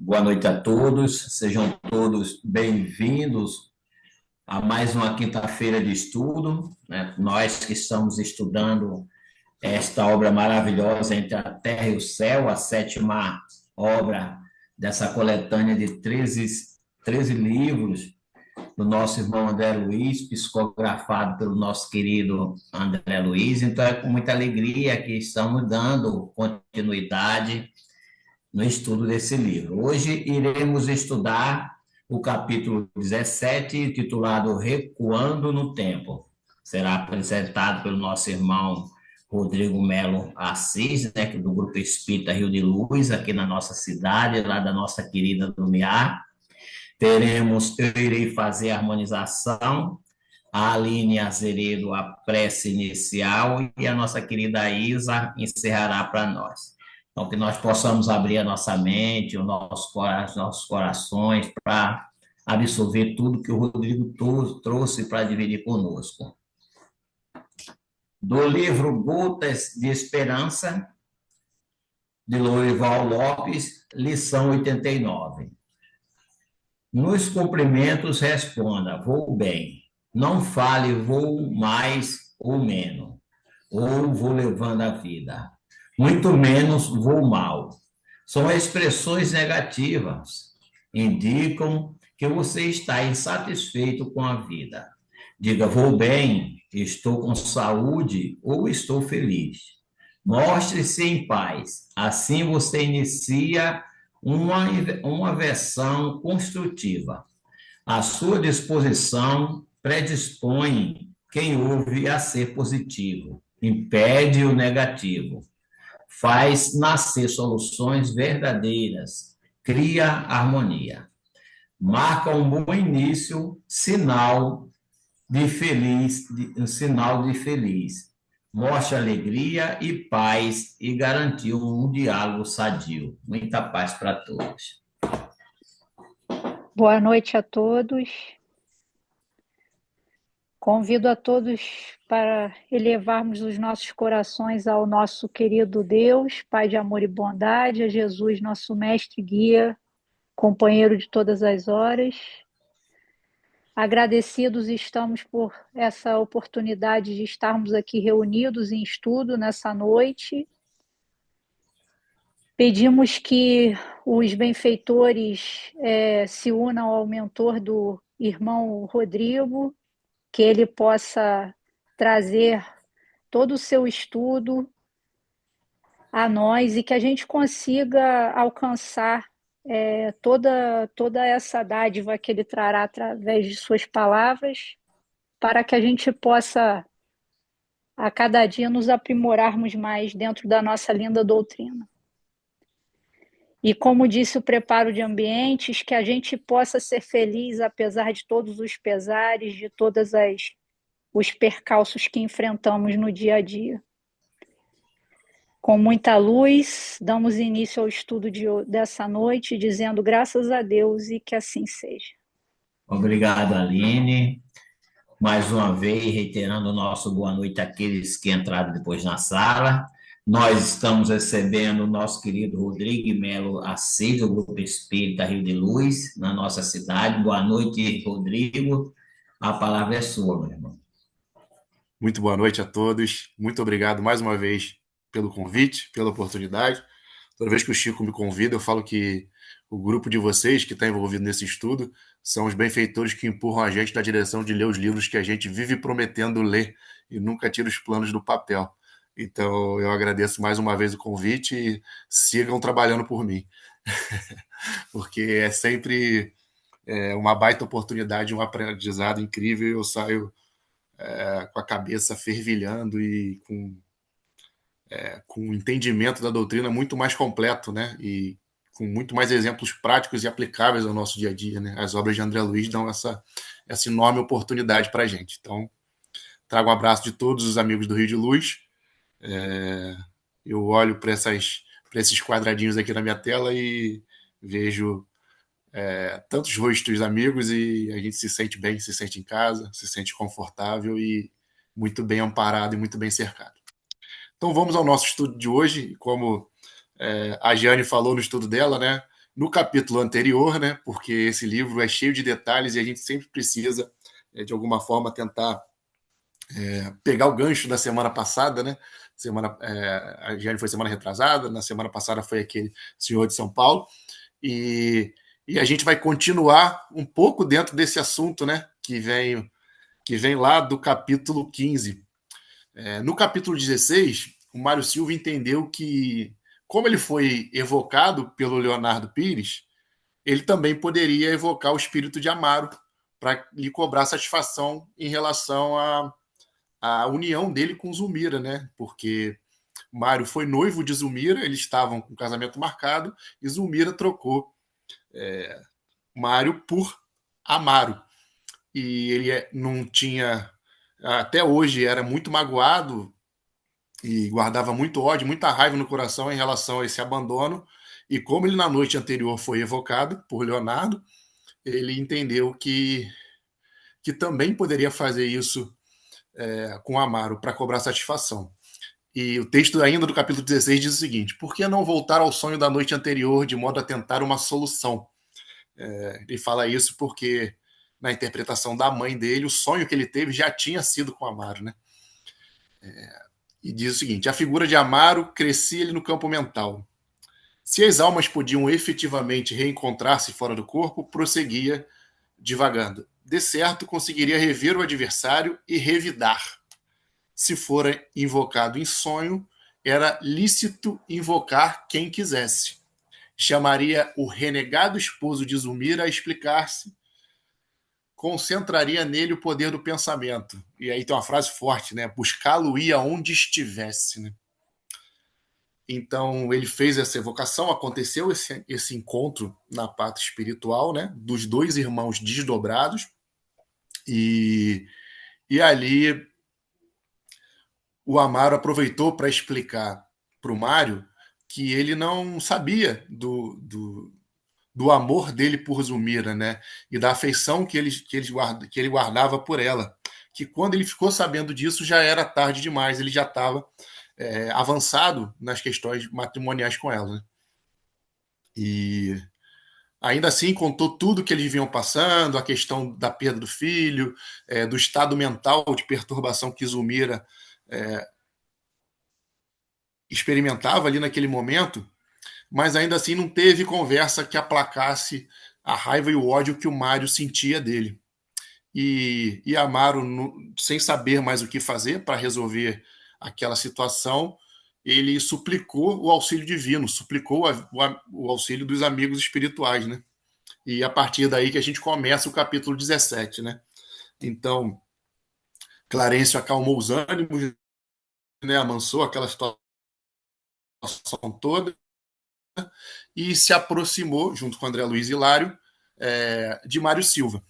Boa noite a todos, sejam todos bem-vindos a mais uma quinta-feira de estudo, né? Nós que estamos estudando esta obra maravilhosa Entre a Terra e o Céu, a sétima obra dessa coletânea de 13 livros do nosso irmão André Luiz, psicografado pelo nosso querido André Luiz. Então, é com muita alegria que estamos dando continuidade no estudo desse livro. Hoje iremos estudar o capítulo 17, titulado Recuando no Tempo. Será apresentado pelo nosso irmão Rodrigo Melo Assis, né, do Grupo Espírita Rio de Luz, aqui na nossa cidade, lá da nossa querida Lumiar. Eu irei fazer a harmonização, a Aline Azeredo a prece inicial e a nossa querida Isa encerrará para nós. Então, que nós possamos abrir a nossa mente, os nossos corações para absorver tudo que o Rodrigo trouxe para dividir conosco. Do livro Gotas de Esperança, de Lourival Lopes, lição 89. Nos cumprimentos responda, vou bem. Não fale vou mais ou menos, ou vou levando a vida. Muito menos vou mal. São expressões negativas. Indicam que você está insatisfeito com a vida. Diga vou bem, estou com saúde ou estou feliz. Mostre-se em paz. Assim você inicia uma versão construtiva. A sua disposição predispõe quem ouve a ser positivo, impede o negativo, faz nascer soluções verdadeiras, cria harmonia. Marca um bom início, sinal de feliz. Mostra alegria e paz e garantiu um diálogo sadio. Muita paz para todos. Boa noite a todos. Convido a todos para elevarmos os nossos corações ao nosso querido Deus, Pai de amor e bondade, a Jesus, nosso mestre e guia, companheiro de todas as horas. Agradecidos estamos por essa oportunidade de estarmos aqui reunidos em estudo nessa noite. Pedimos que os benfeitores se unam ao mentor do irmão Rodrigo, que ele possa trazer todo o seu estudo a nós e que a gente consiga alcançar toda essa dádiva que ele trará através de suas palavras, para que a gente possa, a cada dia, nos aprimorarmos mais dentro da nossa linda doutrina. E como disse o preparo de ambientes, que a gente possa ser feliz apesar de todos os pesares, de todas os percalços que enfrentamos no dia a dia. Com muita luz, damos início ao estudo dessa noite, dizendo graças a Deus e que assim seja. Obrigado, Aline. Mais uma vez, reiterando o nosso boa noite àqueles que entraram depois na sala. Nós estamos recebendo o nosso querido Rodrigo Melo Assis, do Grupo Espírita Rio de Luz, na nossa cidade. Boa noite, Rodrigo. A palavra é sua, meu irmão. Muito boa noite a todos. Muito obrigado mais uma vez pelo convite, pela oportunidade. Toda vez que o Chico me convida, eu falo que o grupo de vocês que está envolvido nesse estudo são os benfeitores que empurram a gente na direção de ler os livros que a gente vive prometendo ler e nunca tira os planos do papel. Então, eu agradeço mais uma vez o convite e sigam trabalhando por mim. Porque é sempre uma baita oportunidade, um aprendizado incrível e eu saio com a cabeça fervilhando e com um entendimento da doutrina muito mais completo, né? E com muito mais exemplos práticos e aplicáveis ao nosso dia a dia, né? As obras de André Luiz dão essa enorme oportunidade para a gente. Então, trago um abraço de todos os amigos do Rio de Luz. Eu olho para esses quadradinhos aqui na minha tela e vejo tantos rostos amigos e a gente se sente bem, se sente em casa, se sente confortável e muito bem amparado e muito bem cercado. Então vamos ao nosso estudo de hoje. Como a Jane falou no estudo dela, né? no capítulo anterior, né? Porque esse livro é cheio de detalhes e a gente sempre precisa, de alguma forma, tentar pegar o gancho da semana passada, né? A Jane foi semana retrasada, na semana passada foi aquele senhor de São Paulo, e a gente vai continuar um pouco dentro desse assunto, né? Que vem lá do capítulo 15. No capítulo 16, o Mário Silva entendeu que, como ele foi evocado pelo Leonardo Pires, ele também poderia evocar o espírito de Amaro para lhe cobrar satisfação em relação à união dele com Zulmira, né? Porque Mário foi noivo de Zulmira, eles estavam com o casamento marcado, e Zulmira trocou Mário por Amaro. E ele não tinha, até hoje, era muito magoado e guardava muito ódio, muita raiva no coração em relação a esse abandono. E como ele na noite anterior foi evocado por Leonardo, ele entendeu que também poderia fazer isso com Amaro para cobrar satisfação. E o texto ainda do capítulo 16 diz o seguinte: por que não voltar ao sonho da noite anterior de modo a tentar uma solução? Ele fala isso porque, na interpretação da mãe dele, o sonho que ele teve já tinha sido com Amaro, né? E diz o seguinte: a figura de Amaro crescia-lhe no campo mental. Se as almas podiam efetivamente reencontrar-se fora do corpo, prosseguia divagando. De certo, conseguiria rever o adversário e revidar. Se fora invocado em sonho, era lícito invocar quem quisesse. Chamaria o renegado esposo de Zulmira a explicar-se, concentraria nele o poder do pensamento. E aí tem uma frase forte, né? Buscá-lo-ia onde estivesse, né? Então ele fez essa evocação, aconteceu esse encontro na parte espiritual, né? Dos dois irmãos desdobrados, e ali o Amaro aproveitou para explicar para o Mário que ele não sabia do amor dele por Zulmira, né? E da afeição que ele guardava por ela. Que quando ele ficou sabendo disso já era tarde demais, ele já estava avançado nas questões matrimoniais com ela. Né? E ainda assim contou tudo que eles vinham passando, a questão da perda do filho, do estado mental de perturbação que Zulmira experimentava ali naquele momento, mas ainda assim não teve conversa que aplacasse a raiva e o ódio que o Mário sentia dele. E Amaro, sem saber mais o que fazer para resolver aquela situação, ele suplicou o auxílio divino, suplicou o auxílio dos amigos espirituais, né? E a partir daí que a gente começa o capítulo 17, né? Então, Clarencio acalmou os ânimos, né? Amansou aquela situação toda e se aproximou, junto com André Luiz e Hilário, de Mário Silva.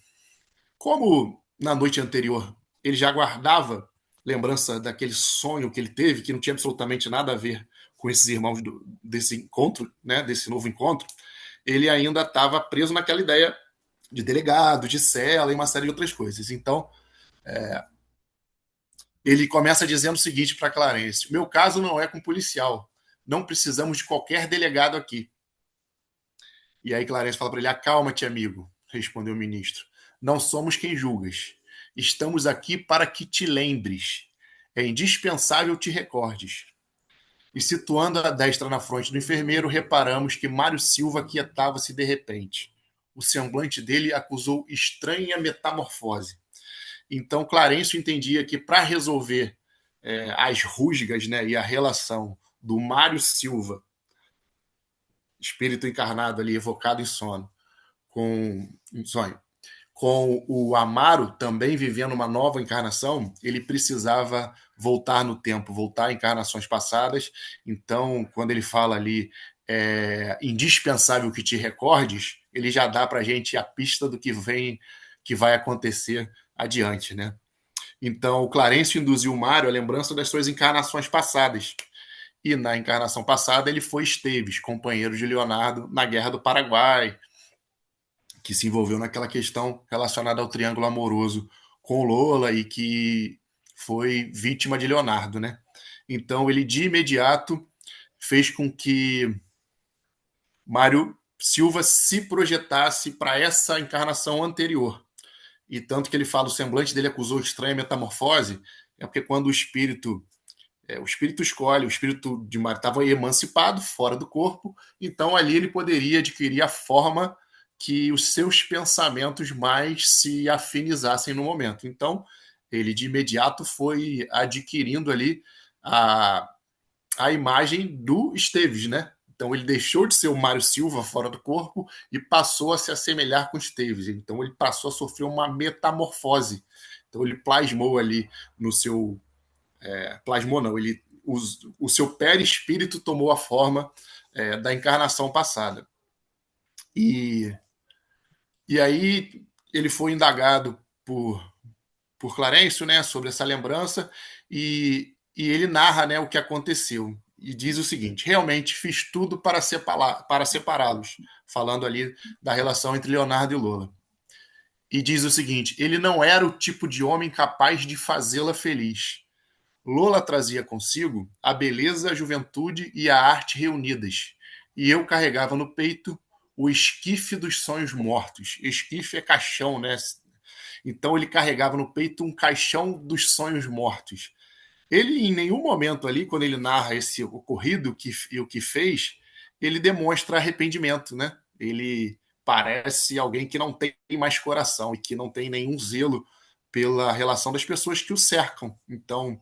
Como na noite anterior ele já guardava lembrança daquele sonho que ele teve, que não tinha absolutamente nada a ver com esses irmãos desse encontro, né, desse novo encontro, ele ainda estava preso naquela ideia de delegado, de cela e uma série de outras coisas. Então, ele começa dizendo o seguinte para Clarence: meu caso não é com policial, não precisamos de qualquer delegado aqui. E aí Clarence fala para ele: acalma-te, amigo, respondeu o ministro. Não somos quem julgas. Estamos aqui para que te lembres. É indispensável te recordes. E situando a destra na fronte do enfermeiro, reparamos que Mário Silva quietava-se de repente. O semblante dele acusou estranha metamorfose. Então Clarencio entendia que para resolver as rusgas, né, e a relação do Mário Silva, espírito encarnado ali, evocado em sonho, com o Amaro também vivendo uma nova encarnação, ele precisava voltar no tempo, voltar a encarnações passadas. Então, quando ele fala ali indispensável que te recordes, ele já dá para a gente a pista do que vai acontecer adiante, né? Então, o Clarencio induziu o Mário à lembrança das suas encarnações passadas. E na encarnação passada ele foi Esteves, companheiro de Leonardo na Guerra do Paraguai, que se envolveu naquela questão relacionada ao triângulo amoroso com Lola e que foi vítima de Leonardo, né? Então ele de imediato fez com que Mário Silva se projetasse para essa encarnação anterior. E tanto que ele fala, o semblante dele acusou estranha metamorfose, é porque quando o espírito escolhe, o espírito de Mário estava emancipado, fora do corpo, então ali ele poderia adquirir a forma que os seus pensamentos mais se afinizassem no momento. Então, ele de imediato foi adquirindo ali a imagem do Esteves, né? Então ele deixou de ser o Mário Silva fora do corpo e passou a se assemelhar com o Esteves. Então ele passou a sofrer uma metamorfose. Então ele plasmou ali no seu... plasmou não, o seu perispírito tomou a forma da encarnação passada. E aí ele foi indagado por Clarencio, né, sobre essa lembrança, e ele narra, né, o que aconteceu. E diz o seguinte: realmente fiz tudo para separá-los, falando ali da relação entre Leonardo e Lola. E diz o seguinte: ele não era o tipo de homem capaz de fazê-la feliz. Lola trazia consigo a beleza, a juventude e a arte reunidas, e eu carregava no peito o esquife dos sonhos mortos. Esquife é caixão, né? Então ele carregava no peito um caixão dos sonhos mortos. Ele, em nenhum momento ali, quando ele narra esse ocorrido e o que fez, ele demonstra arrependimento, né? Ele parece alguém que não tem mais coração e que não tem nenhum zelo pela relação das pessoas que o cercam. Então,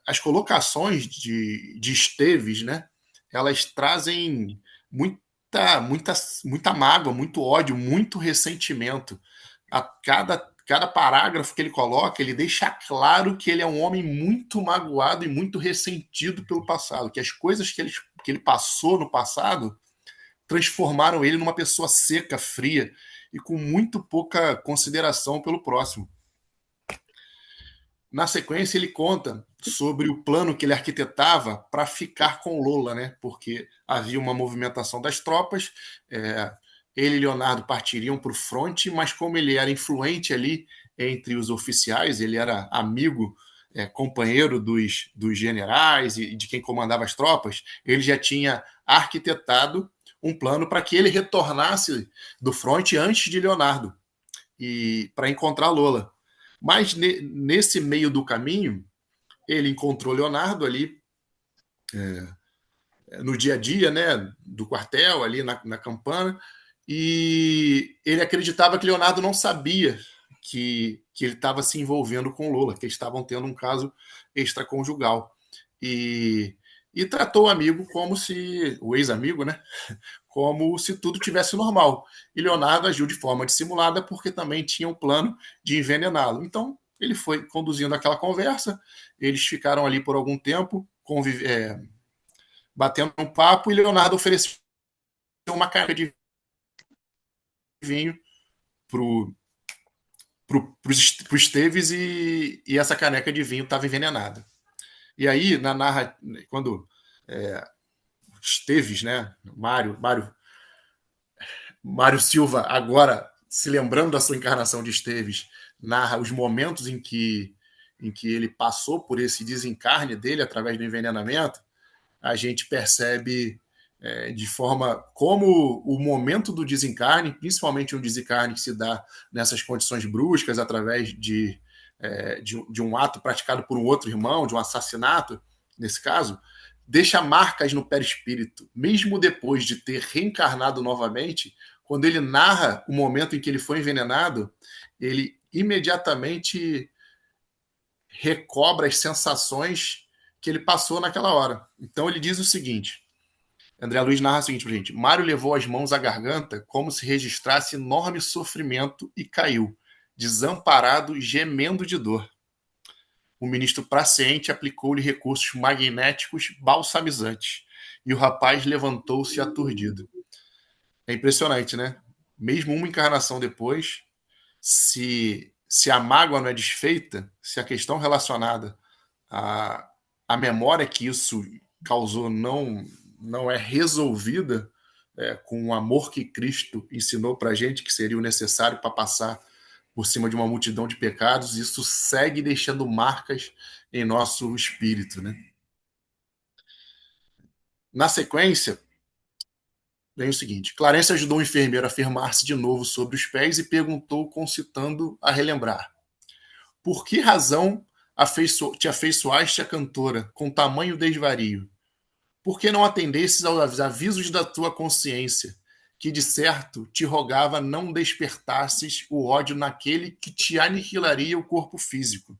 as colocações de Esteves, né? Elas trazem muita mágoa, muito ódio, muito ressentimento. A cada parágrafo que ele coloca, ele deixa claro que ele é um homem muito magoado e muito ressentido pelo passado, que as coisas que ele passou no passado transformaram ele numa pessoa seca, fria e com muito pouca consideração pelo próximo. Na sequência, ele conta sobre o plano que ele arquitetava para ficar com Lola, né? Porque havia uma movimentação das tropas, ele e Leonardo partiriam para o fronte, mas como ele era influente ali entre os oficiais, ele era amigo, companheiro dos generais e de quem comandava as tropas, ele já tinha arquitetado um plano para que ele retornasse do fronte antes de Leonardo e para encontrar Lola. Mas nesse meio do caminho, ele encontrou Leonardo ali no dia a dia, né, do quartel, ali na campana, e ele acreditava que Leonardo não sabia que ele estava se envolvendo com Lola, que eles estavam tendo um caso extraconjugal. E tratou o amigo como se, o ex-amigo, né, como se tudo tivesse normal. E Leonardo agiu de forma dissimulada porque também tinha um plano de envenená-lo. Então, ele foi conduzindo aquela conversa, eles ficaram ali por algum tempo, batendo um papo, e Leonardo ofereceu uma caneca de vinho pro Esteves e essa caneca de vinho estava envenenada. E aí, quando Esteves, né, Mário Silva, agora se lembrando da sua encarnação de Esteves, narra os momentos em que ele passou por esse desencarne dele através do envenenamento, a gente percebe de forma como o momento do desencarne, principalmente um desencarne que se dá nessas condições bruscas, através de um ato praticado por um outro irmão, de um assassinato, nesse caso, deixa marcas no perispírito, mesmo depois de ter reencarnado novamente. Quando ele narra o momento em que ele foi envenenado, ele imediatamente recobra as sensações que ele passou naquela hora. Então ele diz o seguinte, André Luiz narra o seguinte pra gente: Mário levou as mãos à garganta como se registrasse enorme sofrimento e caiu, desamparado, gemendo de dor. O ministro praciente aplicou-lhe recursos magnéticos balsamizantes e o rapaz levantou-se aturdido. É impressionante, né? Mesmo uma encarnação depois, se a mágoa não é desfeita, se a questão relacionada à memória que isso causou não é resolvida com o amor que Cristo ensinou para a gente, que seria o necessário para passar por cima de uma multidão de pecados, isso segue deixando marcas em nosso espírito, né? Na sequência, vem o seguinte: Clarence ajudou o enfermeiro a firmar-se de novo sobre os pés e perguntou, concitando a relembrar: por que razão te afeiçoaste a cantora com tamanho desvario? Por que não atendesses aos avisos da tua consciência, que de certo te rogava não despertasses o ódio naquele que te aniquilaria o corpo físico?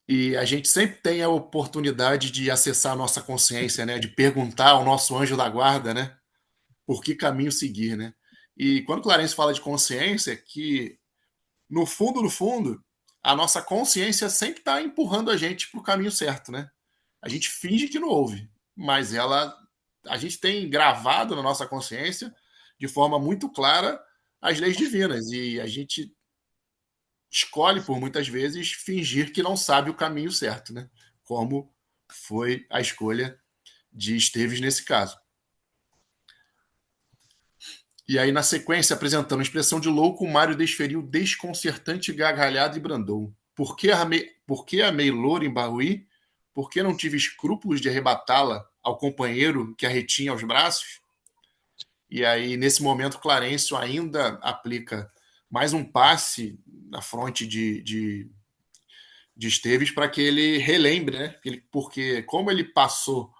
E a gente sempre tem a oportunidade de acessar a nossa consciência, né? De perguntar ao nosso anjo da guarda, né? Por que caminho seguir, né? E quando Clarence fala de consciência, que no fundo, a nossa consciência sempre está empurrando a gente para o caminho certo, né? A gente finge que não ouve, mas a gente tem gravado na nossa consciência de forma muito clara as leis divinas e a gente escolhe por muitas vezes fingir que não sabe o caminho certo, né? Como foi a escolha de Esteves nesse caso. E aí, na sequência, apresentando a expressão de louco, o Mário desferiu desconcertante gargalhada e brandou. Por que amei loura em Barruí? Por que não tive escrúpulos de arrebatá-la ao companheiro que a retinha aos braços? E aí, nesse momento, Clarencio ainda aplica mais um passe na fronte de Esteves para que ele relembre, né? Porque como ele passou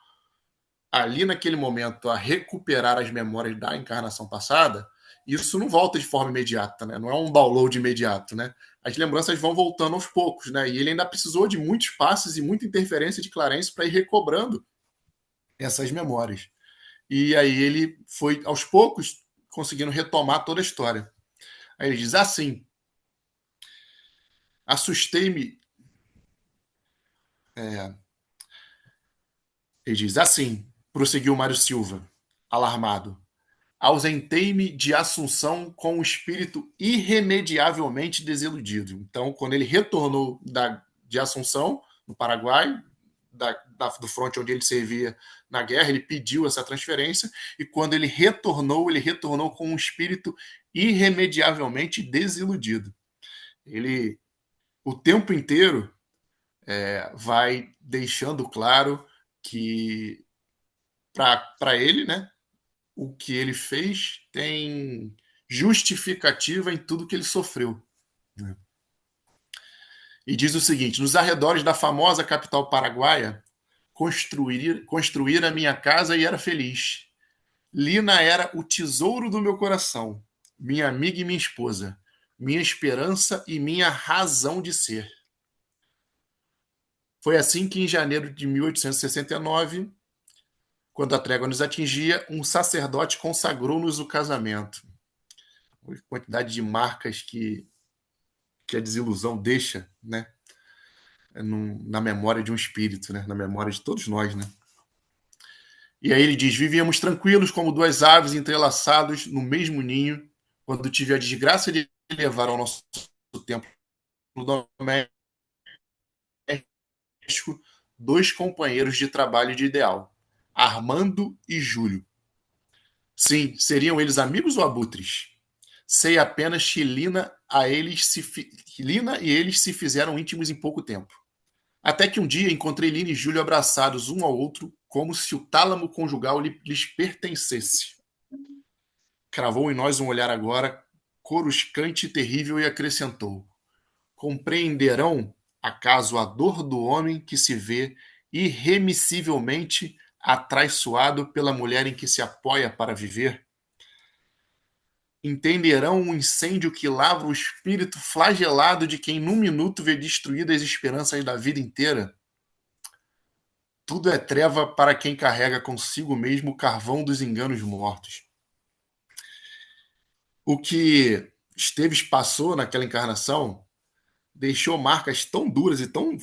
ali naquele momento a recuperar as memórias da encarnação passada, isso não volta de forma imediata, né? Não é um download imediato, né? As lembranças vão voltando aos poucos, né? E ele ainda precisou de muitos passes e muita interferência de Clarence para ir recobrando essas memórias. E aí ele foi, aos poucos, conseguindo retomar toda a história. Aí ele diz assim: assustei-me. Ele diz assim, prosseguiu Mário Silva, alarmado. Ausentei-me de Assunção com o espírito irremediavelmente desiludido. Então, quando ele retornou de Assunção, no Paraguai, do fronte onde ele servia na guerra, ele pediu essa transferência, e quando ele retornou com um espírito irremediavelmente desiludido. Ele, o tempo inteiro, vai deixando claro que, para ele, né, o que ele fez tem justificativa em tudo que ele sofreu. E diz o seguinte: nos arredores da famosa capital paraguaia, construir a minha casa e era feliz. Lina era o tesouro do meu coração, minha amiga e minha esposa, minha esperança e minha razão de ser. Foi assim que, em janeiro de 1869, quando a trégua nos atingia, um sacerdote consagrou-nos o casamento. A quantidade de marcas que a desilusão deixa, né, na memória de um espírito, né, na memória de todos nós, né. E aí ele diz: vivíamos tranquilos como duas aves entrelaçados no mesmo ninho, quando tive a desgraça de levar ao nosso templo doméstico dois companheiros de trabalho de ideal, Armando e Júlio. Sim, seriam eles amigos ou abutres? Sei apenas que Lina e eles se fizeram íntimos em pouco tempo. Até que um dia encontrei Lina e Júlio abraçados um ao outro, como se o tálamo conjugal lhes pertencesse. Cravou em nós um olhar agora coruscante e terrível e acrescentou: compreenderão, acaso, a dor do homem que se vê irremissivelmente atraiçoado pela mulher em que se apoia para viver? Entenderão o incêndio que lavra o espírito flagelado de quem num minuto vê destruídas as esperanças da vida inteira? Tudo é treva para quem carrega consigo mesmo o carvão dos enganos mortos. O que Esteves passou naquela encarnação deixou marcas tão duras e tão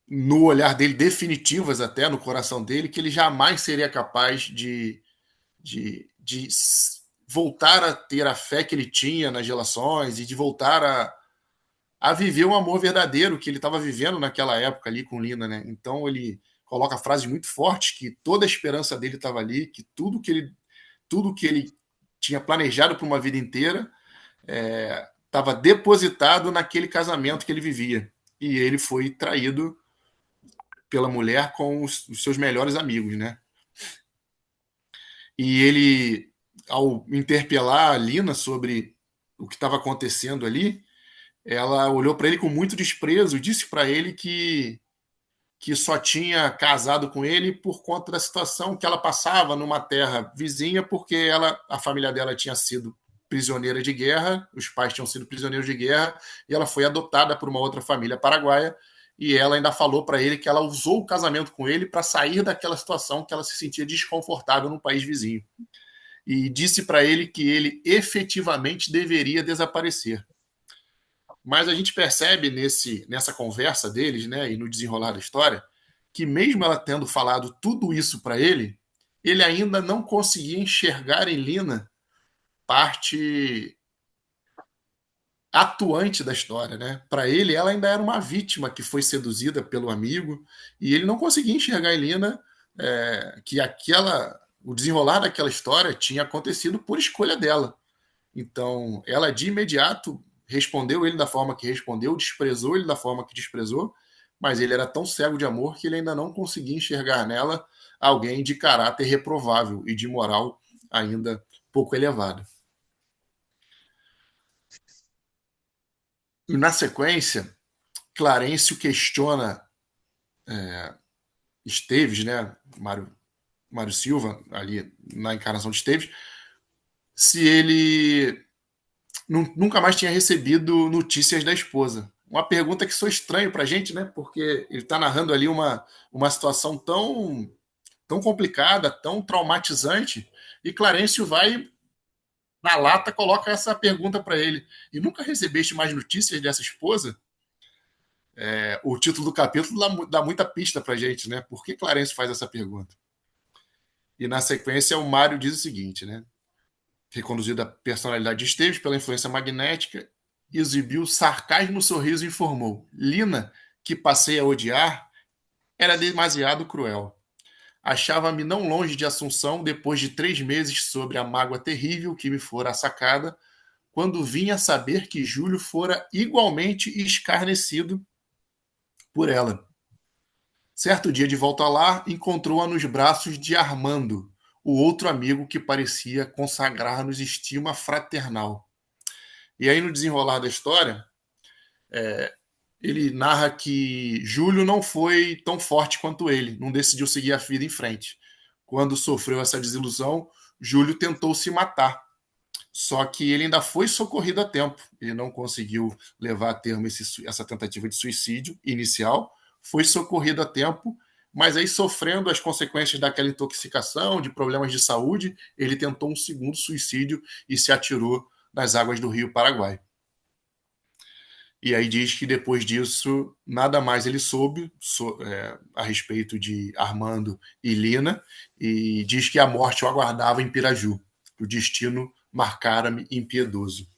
no olhar dele, definitivas até no coração dele, que ele jamais seria capaz de voltar a ter a fé que ele tinha nas relações e de voltar a viver um amor verdadeiro que ele estava vivendo naquela época ali com Lina, né? Então ele coloca frases muito fortes que toda a esperança dele estava ali, que tudo que ele tinha planejado por uma vida inteira estava depositado naquele casamento que ele vivia. E ele foi traído pela mulher com os seus melhores amigos, né? E ele, ao interpelar a Lina sobre o que estava acontecendo ali, ela olhou para ele com muito desprezo e disse para ele que só tinha casado com ele por conta da situação que ela passava numa terra vizinha, porque a família dela tinha sido prisioneira de guerra, os pais tinham sido prisioneiros de guerra, e ela foi adotada por uma outra família paraguaia, e ela ainda falou para ele que ela usou o casamento com ele para sair daquela situação que ela se sentia desconfortável no país vizinho. E disse para ele que ele efetivamente deveria desaparecer. Mas a gente percebe nessa conversa deles, né, e no desenrolar da história, que mesmo ela tendo falado tudo isso para ele ainda não conseguia enxergar em Lina parte atuante da história, né? Para ele, ela ainda era uma vítima que foi seduzida pelo amigo e ele não conseguia enxergar em Lina que o desenrolar daquela história tinha acontecido por escolha dela. Então, ela de imediato respondeu ele da forma que respondeu, desprezou ele da forma que desprezou, mas ele era tão cego de amor que ele ainda não conseguia enxergar nela alguém de caráter reprovável e de moral ainda pouco elevada. E na sequência, Clarencio questiona Esteves, né, Mário Silva, ali na encarnação de Esteves, se ele nunca mais tinha recebido notícias da esposa. Uma pergunta que soa estranho para a gente, né? Porque ele está narrando ali uma situação tão complicada, tão traumatizante, e Clarencio vai, na lata, coloca essa pergunta para ele. E nunca recebeste mais notícias dessa esposa? O título do capítulo dá muita pista para a gente, né? Por que Clarencio faz essa pergunta? E na sequência, o Mário diz o seguinte, né? Reconduzida a personalidade de Esteves pela influência magnética, exibiu sarcasmo no sorriso e informou: Lina, que passei a odiar, era demasiado cruel. Achava-me não longe de Assunção depois de 3 meses sobre a mágoa terrível que me fora assacada, quando vinha saber que Júlio fora igualmente escarnecido por ela. Certo dia, de volta lá, encontrou-a nos braços de Armando, o outro amigo que parecia consagrar-nos estima fraternal. E aí, no desenrolar da história, ele narra que Júlio não foi tão forte quanto ele, não decidiu seguir a vida em frente. Quando sofreu essa desilusão, Júlio tentou se matar. Só que ele ainda foi socorrido a tempo. Ele não conseguiu levar a termo essa tentativa de suicídio inicial, foi socorrido a tempo, mas aí, sofrendo as consequências daquela intoxicação, de problemas de saúde, ele tentou um segundo suicídio e se atirou nas águas do Rio Paraguai. E aí diz que depois disso, nada mais ele soube a respeito de Armando e Lina, e diz que a morte o aguardava em Piraju. O destino marcara-me impiedoso.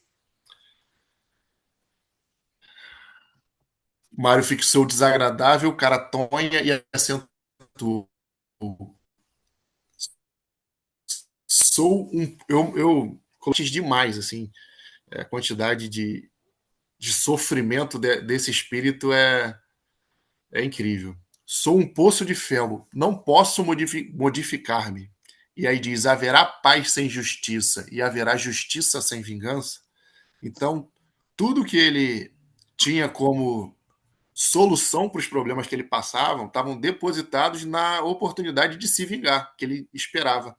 Mário fixou desagradável, cara tonha e acentuou. Eu coloquei demais, assim, a quantidade de sofrimento desse espírito é incrível. Sou um poço de fel, não posso modificar-me. E aí diz: haverá paz sem justiça e haverá justiça sem vingança. Então, tudo que ele tinha como solução para os problemas que ele passava estavam depositados na oportunidade de se vingar, que ele esperava.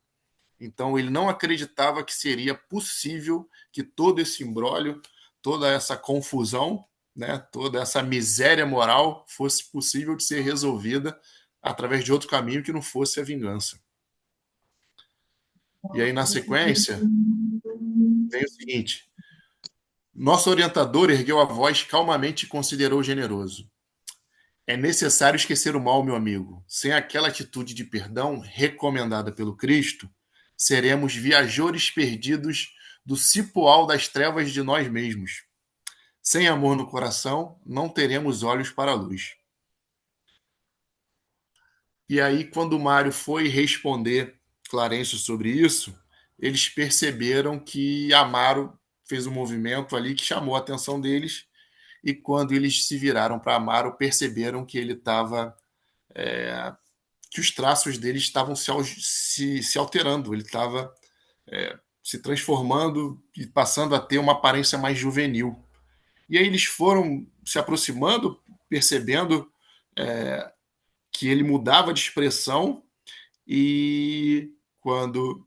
Então, ele não acreditava que seria possível que todo esse imbróglio, toda essa confusão, né, toda essa miséria moral fosse possível de ser resolvida através de outro caminho que não fosse a vingança. E aí, na sequência, vem o seguinte: nosso orientador ergueu a voz calmamente e considerou generoso. É necessário esquecer o mal, meu amigo. Sem aquela atitude de perdão recomendada pelo Cristo, seremos viajores perdidos do cipoal das trevas de nós mesmos. Sem amor no coração, não teremos olhos para a luz. E aí, quando o Mário foi responder Clarencio sobre isso, eles perceberam que Amaro fez um movimento ali que chamou a atenção deles, e quando eles se viraram para Amaro, perceberam que ele estava que os traços dele estavam se alterando, ele estava se transformando e passando a ter uma aparência mais juvenil. E aí eles foram se aproximando, percebendo que ele mudava de expressão, e quando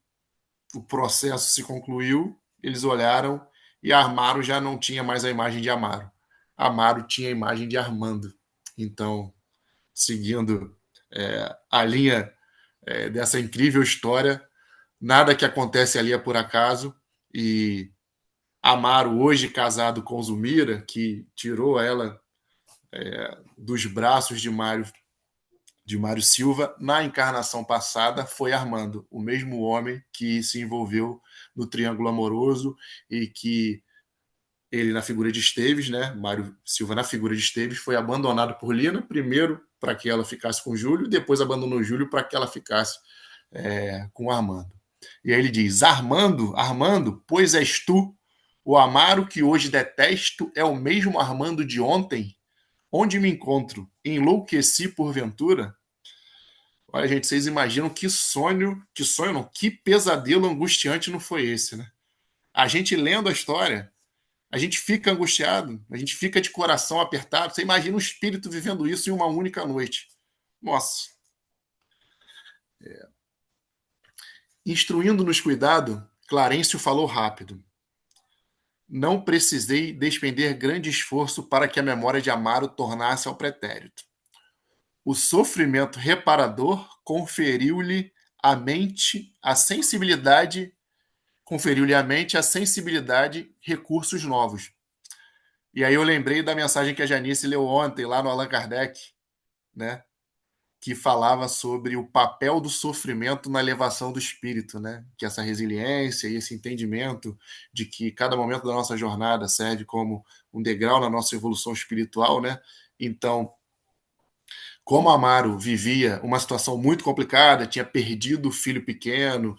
o processo se concluiu, eles olharam e Amaro já não tinha mais a imagem de Amaro. Amaro tinha a imagem de Armando. Então, seguindo a linha dessa incrível história, nada que acontece ali é por acaso, e Amaro, hoje casado com Zulmira, que tirou ela dos braços de Mário Silva, na encarnação passada foi Armando, o mesmo homem que se envolveu no triângulo amoroso e que ele, na figura de Esteves, né, Mário Silva na figura de Esteves, foi abandonado por Lina, primeiro para que ela ficasse com Júlio, depois abandonou Júlio para que ela ficasse com Armando. E aí ele diz: Armando, pois és tu, o Amaro que hoje detesto é o mesmo Armando de ontem? Onde me encontro? Enlouqueci porventura? Olha, gente, vocês imaginam que não, que pesadelo angustiante não foi esse, né? A gente lendo a história, a gente fica angustiado, a gente fica de coração apertado. Você imagina um espírito vivendo isso em uma única noite. Nossa. Instruindo-nos cuidado, Clarencio falou rápido. Não precisei despender grande esforço para que a memória de Amaro tornasse ao pretérito. O sofrimento reparador conferiu-lhe à mente a sensibilidade, recursos novos. E aí eu lembrei da mensagem que a Janice leu ontem, lá no Allan Kardec, né? Que falava sobre o papel do sofrimento na elevação do espírito, né? Que essa resiliência e esse entendimento de que cada momento da nossa jornada serve como um degrau na nossa evolução espiritual, né? Então, como Amaro vivia uma situação muito complicada, tinha perdido o filho pequeno,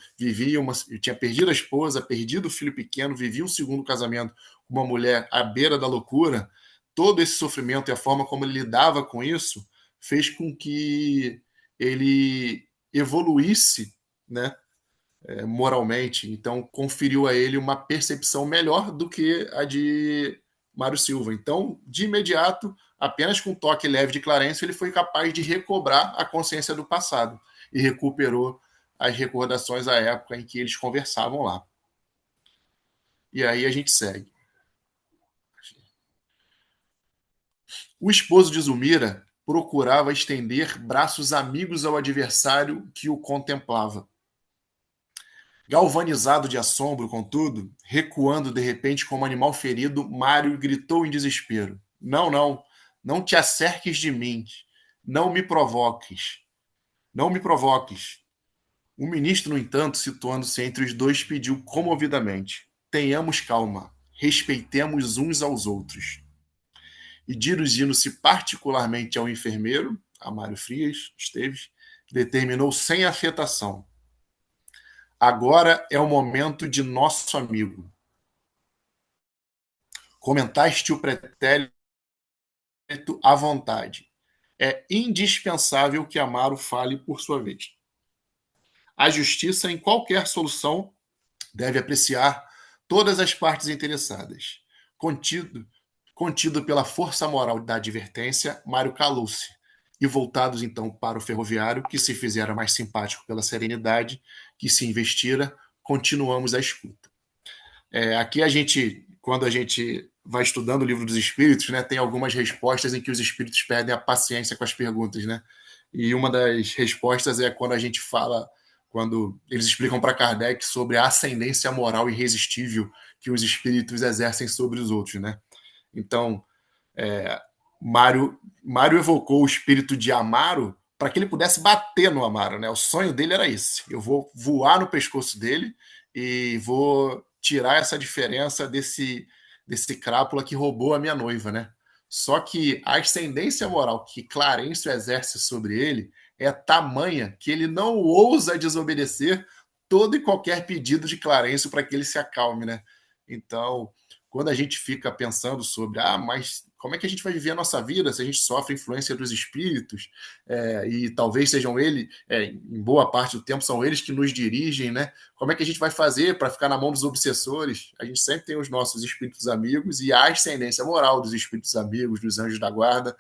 tinha perdido a esposa, perdido o filho pequeno, vivia um segundo casamento com uma mulher à beira da loucura, todo esse sofrimento e a forma como ele lidava com isso fez com que ele evoluísse, né, moralmente. Então, conferiu a ele uma percepção melhor do que a de Mário Silva. Então, de imediato, apenas com um toque leve de Clarencio, ele foi capaz de recobrar a consciência do passado e recuperou as recordações à época em que eles conversavam lá. E aí a gente segue. O esposo de Zulmira procurava estender braços amigos ao adversário que o contemplava. Galvanizado de assombro, contudo, recuando de repente como animal ferido, Mário gritou em desespero: Não, não te acerques de mim. Não me provoques. O ministro, no entanto, situando-se entre os dois, pediu comovidamente: tenhamos calma, respeitemos uns aos outros. E dirigindo-se particularmente ao enfermeiro, a Mário Frias Esteves, determinou sem afetação: agora é o momento de nosso amigo. Comentaste o pretérito à vontade. É indispensável que Amaro fale por sua vez. A justiça, em qualquer solução, deve apreciar todas as partes interessadas. Contido pela força moral da advertência, Mário calou-se, e voltados então para o ferroviário, que se fizera mais simpático pela serenidade que se investira, continuamos a escuta. Aqui quando a gente vai estudando o Livro dos Espíritos, né, tem algumas respostas em que os espíritos perdem a paciência com as perguntas, né? E uma das respostas é quando eles explicam para Kardec sobre a ascendência moral irresistível que os espíritos exercem sobre os outros, né? Então, Mário evocou o espírito de Amaro para que ele pudesse bater no Amaro, né? O sonho dele era esse: eu vou voar no pescoço dele e vou tirar essa diferença desse crápula que roubou a minha noiva, né? Só que a ascendência moral que Clarencio exerce sobre ele é tamanha que ele não ousa desobedecer todo e qualquer pedido de Clarencio para que ele se acalme, né? Então, quando a gente fica pensando sobre, mas Como é que a gente vai viver a nossa vida se a gente sofre influência dos espíritos? E talvez sejam eles, em boa parte do tempo, são eles que nos dirigem, né? Como é que a gente vai fazer para ficar na mão dos obsessores? A gente sempre tem os nossos espíritos amigos e a ascendência moral dos espíritos amigos, dos anjos da guarda,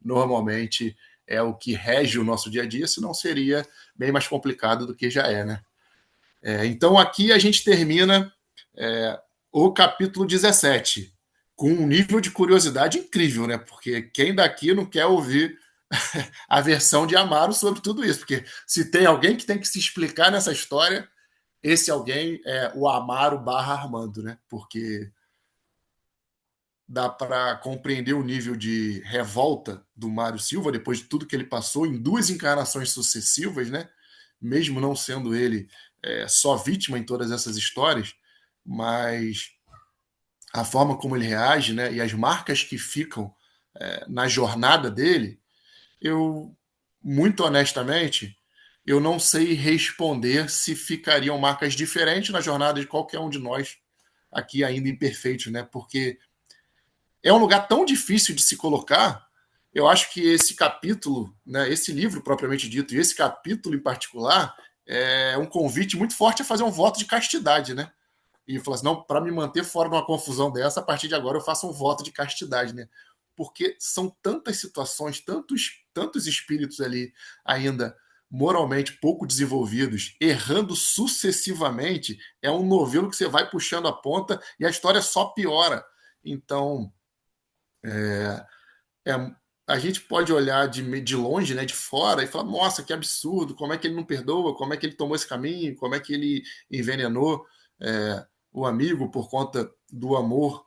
normalmente é o que rege o nosso dia a dia, senão seria bem mais complicado do que já é, né? Então aqui a gente termina o capítulo 17, com um nível de curiosidade incrível, né? Porque quem daqui não quer ouvir a versão de Amaro sobre tudo isso? Porque se tem alguém que tem que se explicar nessa história, esse alguém é o Amaro barra Armando, né? Porque dá para compreender o nível de revolta do Mário Silva depois de tudo que ele passou em 2 encarnações sucessivas, né? Mesmo não sendo ele só vítima em todas essas histórias, mas a forma como ele reage, né, e as marcas que ficam na jornada dele, eu, muito honestamente, eu não sei responder se ficariam marcas diferentes na jornada de qualquer um de nós aqui ainda imperfeitos, né? Porque é um lugar tão difícil de se colocar. Eu acho que esse capítulo, né, esse livro propriamente dito, e esse capítulo em particular, é um convite muito forte a fazer um voto de castidade, né? E falar assim, não, para me manter fora de uma confusão dessa, a partir de agora eu faço um voto de castidade, né? Porque são tantas situações, tantos espíritos ali ainda moralmente pouco desenvolvidos, errando sucessivamente, é um novelo que você vai puxando a ponta e a história só piora. Então, é, a gente pode olhar de longe, né, de fora, e falar, nossa, que absurdo, como é que ele não perdoa, como é que ele tomou esse caminho, como é que ele envenenou o amigo por conta do amor,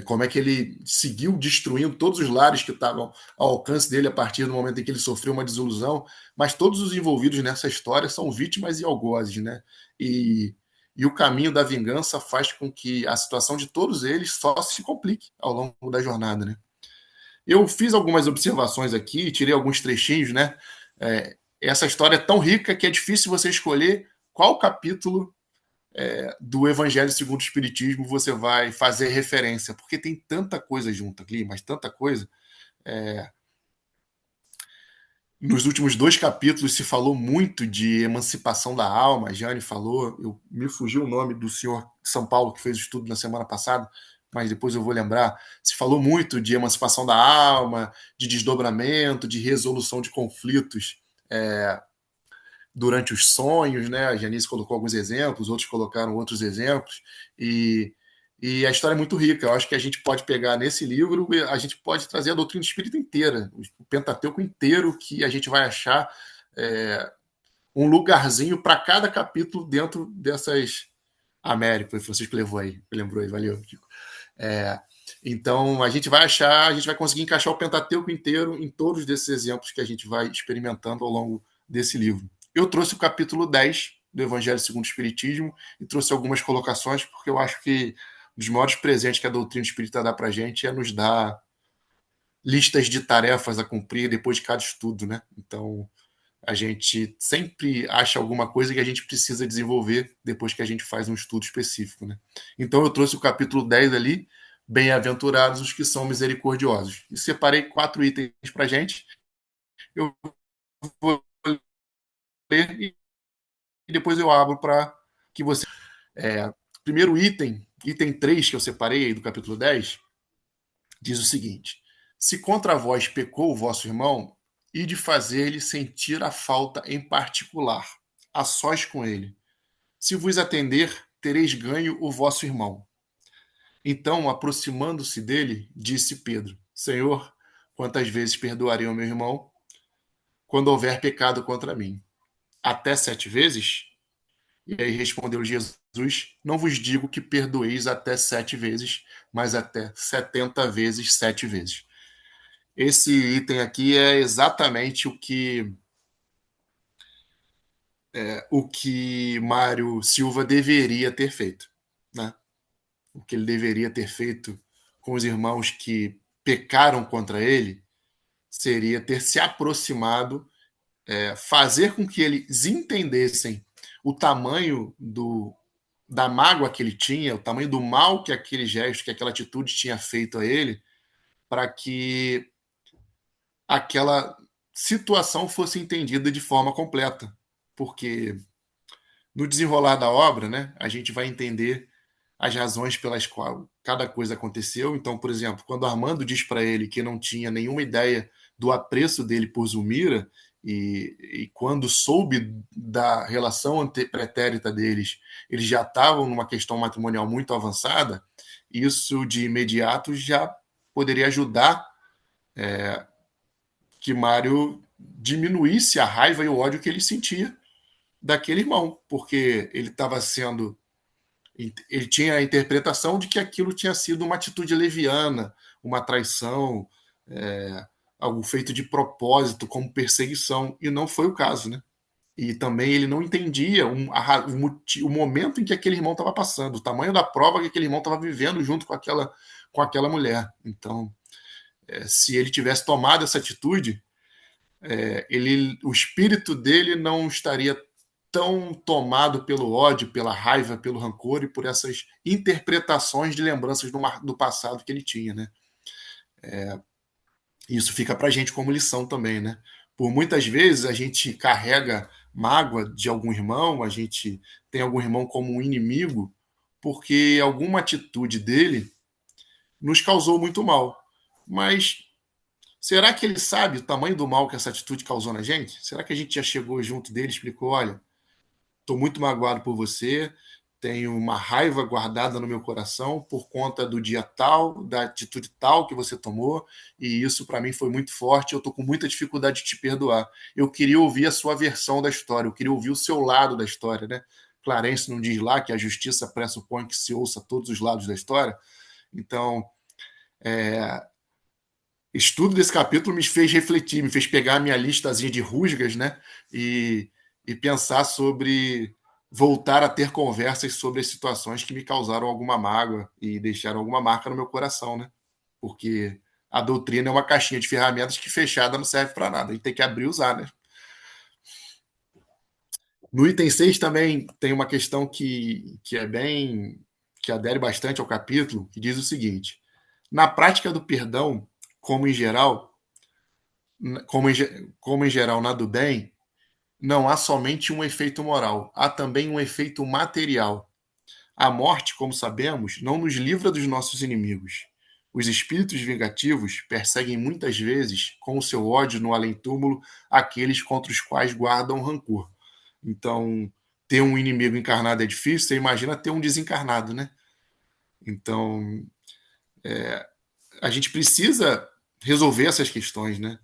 como é que ele seguiu destruindo todos os lares que estavam ao alcance dele a partir do momento em que ele sofreu uma desilusão, mas todos os envolvidos nessa história são vítimas e algozes, né? E o caminho da vingança faz com que a situação de todos eles só se complique ao longo da jornada, né? Eu fiz algumas observações aqui, tirei alguns trechinhos, né? Essa história é tão rica que é difícil você escolher qual capítulo do Evangelho segundo o Espiritismo você vai fazer referência, porque tem tanta coisa junto ali, mas tanta coisa. Nos últimos 2 capítulos se falou muito de emancipação da alma, a Jane falou, me fugiu o nome do senhor de São Paulo que fez o estudo na semana passada, mas depois eu vou lembrar. Se falou muito de emancipação da alma, de desdobramento, de resolução de conflitos durante os sonhos, né? A Janice colocou alguns exemplos, outros colocaram outros exemplos, e a história é muito rica. Eu acho que a gente pode pegar nesse livro, a gente pode trazer a doutrina espírita inteira, o Pentateuco inteiro, que a gente vai achar um lugarzinho para cada capítulo dentro dessas América, foi o Francisco que levou aí, lembrou aí, valeu, Kiko. Então a gente vai achar, a gente vai conseguir encaixar o Pentateuco inteiro em todos desses exemplos que a gente vai experimentando ao longo desse livro. Eu trouxe o capítulo 10 do Evangelho segundo o Espiritismo e trouxe algumas colocações, porque eu acho que um dos maiores presentes que a doutrina espírita dá para a gente é nos dar listas de tarefas a cumprir depois de cada estudo, né? Então, a gente sempre acha alguma coisa que a gente precisa desenvolver depois que a gente faz um estudo específico, né? Então, eu trouxe o capítulo 10 ali, bem-aventurados os que são misericordiosos. E separei 4 itens para a gente. Eu vou ler e depois eu abro para que você... primeiro item 3 que eu separei aí do capítulo 10, diz o seguinte: se contra vós pecou o vosso irmão, e de fazer-lhe sentir a falta em particular, a sós com ele. Se vos atender, tereis ganho o vosso irmão. Então, aproximando-se dele, disse Pedro: Senhor, quantas vezes perdoarei o meu irmão quando houver pecado contra mim? Até 7 vezes? E aí respondeu Jesus: não vos digo que perdoeis até 7 vezes, mas até 70 vezes 7 vezes. Esse item aqui é exatamente o que Mário Silva deveria ter feito, né? O que ele deveria ter feito com os irmãos que pecaram contra ele seria ter se aproximado, fazer com que eles entendessem o tamanho da mágoa que ele tinha, o tamanho do mal que aquele gesto, que aquela atitude tinha feito a ele, para que aquela situação fosse entendida de forma completa, porque no desenrolar da obra, né, a gente vai entender as razões pelas quais cada coisa aconteceu. Então, por exemplo, quando Armando diz para ele que não tinha nenhuma ideia do apreço dele por Zulmira, e quando soube da relação pretérita deles, eles já estavam numa questão matrimonial muito avançada, isso de imediato já poderia ajudar que Mário diminuísse a raiva e o ódio que ele sentia daquele irmão, porque ele estava sendo. Ele tinha a interpretação de que aquilo tinha sido uma atitude leviana, uma traição, algo feito de propósito, como perseguição, e não foi o caso, né? E também ele não entendia o momento em que aquele irmão estava passando, o tamanho da prova que aquele irmão estava vivendo junto com aquela mulher. Então, se ele tivesse tomado essa atitude, o espírito dele não estaria tão tomado pelo ódio, pela raiva, pelo rancor e por essas interpretações de lembranças do passado que ele tinha, né? Isso fica para a gente como lição também, né? Por muitas vezes a gente carrega mágoa de algum irmão, a gente tem algum irmão como um inimigo, porque alguma atitude dele nos causou muito mal. Mas será que ele sabe o tamanho do mal que essa atitude causou na gente? Será que a gente já chegou junto dele e explicou, olha, estou muito magoado por você, tenho uma raiva guardada no meu coração por conta do dia tal, da atitude tal que você tomou, e isso para mim foi muito forte, eu estou com muita dificuldade de te perdoar. Eu queria ouvir a sua versão da história, eu queria ouvir o seu lado da história, né? Clarence não diz lá que a justiça pressupõe que se ouça todos os lados da história? Então, estudo desse capítulo me fez refletir, me fez pegar a minha listazinha de rusgas, né? E pensar sobre voltar a ter conversas sobre as situações que me causaram alguma mágoa e deixaram alguma marca no meu coração, né? Porque a doutrina é uma caixinha de ferramentas que fechada não serve para nada. A gente tem que abrir e usar, né? No item 6 também tem uma questão que é bem... que adere bastante ao capítulo, que diz o seguinte: na prática do perdão, como em geral, como em geral na do bem, não há somente um efeito moral, há também um efeito material. A morte, como sabemos, não nos livra dos nossos inimigos. Os espíritos vingativos perseguem muitas vezes, com o seu ódio no além-túmulo, aqueles contra os quais guardam rancor. Então, ter um inimigo encarnado é difícil, você imagina ter um desencarnado, né? Então, a gente precisa resolver essas questões, né?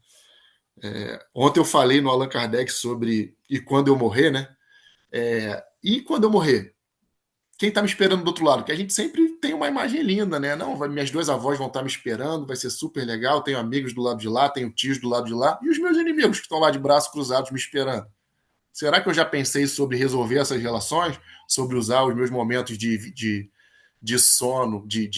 Ontem eu falei no Allan Kardec sobre e quando eu morrer, né? E quando eu morrer? Quem está me esperando do outro lado? Que a gente sempre tem uma imagem linda, né? Não, minhas duas avós vão estar me esperando, vai ser super legal. Tenho amigos do lado de lá, tenho tios do lado de lá, e os meus inimigos que estão lá de braços cruzados me esperando. Será que eu já pensei sobre resolver essas relações? Sobre usar os meus momentos de sono, de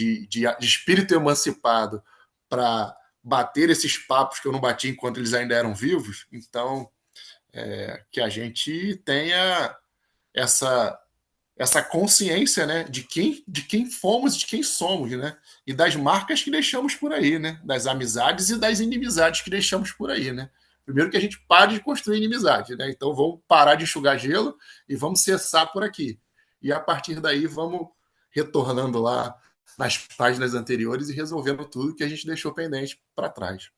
espírito emancipado para bater esses papos que eu não bati enquanto eles ainda eram vivos? Então, que a gente tenha essa consciência, né, de quem fomos, de quem somos, né, e das marcas que deixamos por aí, né, das amizades e das inimizades que deixamos por aí, né. Primeiro que a gente pare de construir inimizade, né, então vamos parar de enxugar gelo e vamos cessar por aqui. E a partir daí vamos retornando lá nas páginas anteriores e resolvendo tudo que a gente deixou pendente para trás.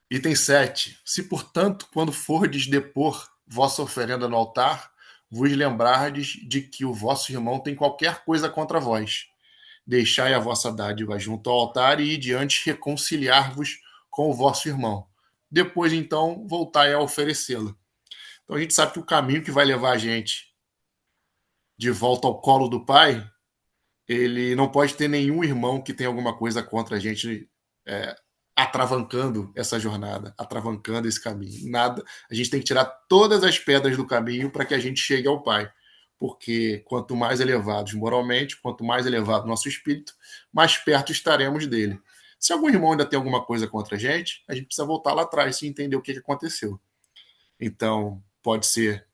Item 7. Se, portanto, quando fordes depor vossa oferenda no altar, vos lembrardes de que o vosso irmão tem qualquer coisa contra vós. Deixai a vossa dádiva junto ao altar e diante reconciliar-vos com o vosso irmão. Depois, então, voltai a oferecê-la. Então, a gente sabe que o caminho que vai levar a gente de volta ao colo do Pai, ele não pode ter nenhum irmão que tenha alguma coisa contra a gente atravancando essa jornada, atravancando esse caminho. Nada. A gente tem que tirar todas as pedras do caminho para que a gente chegue ao Pai. Porque quanto mais elevados moralmente, quanto mais elevado nosso espírito, mais perto estaremos dele. Se algum irmão ainda tem alguma coisa contra a gente precisa voltar lá atrás e entender o que aconteceu. Então, pode ser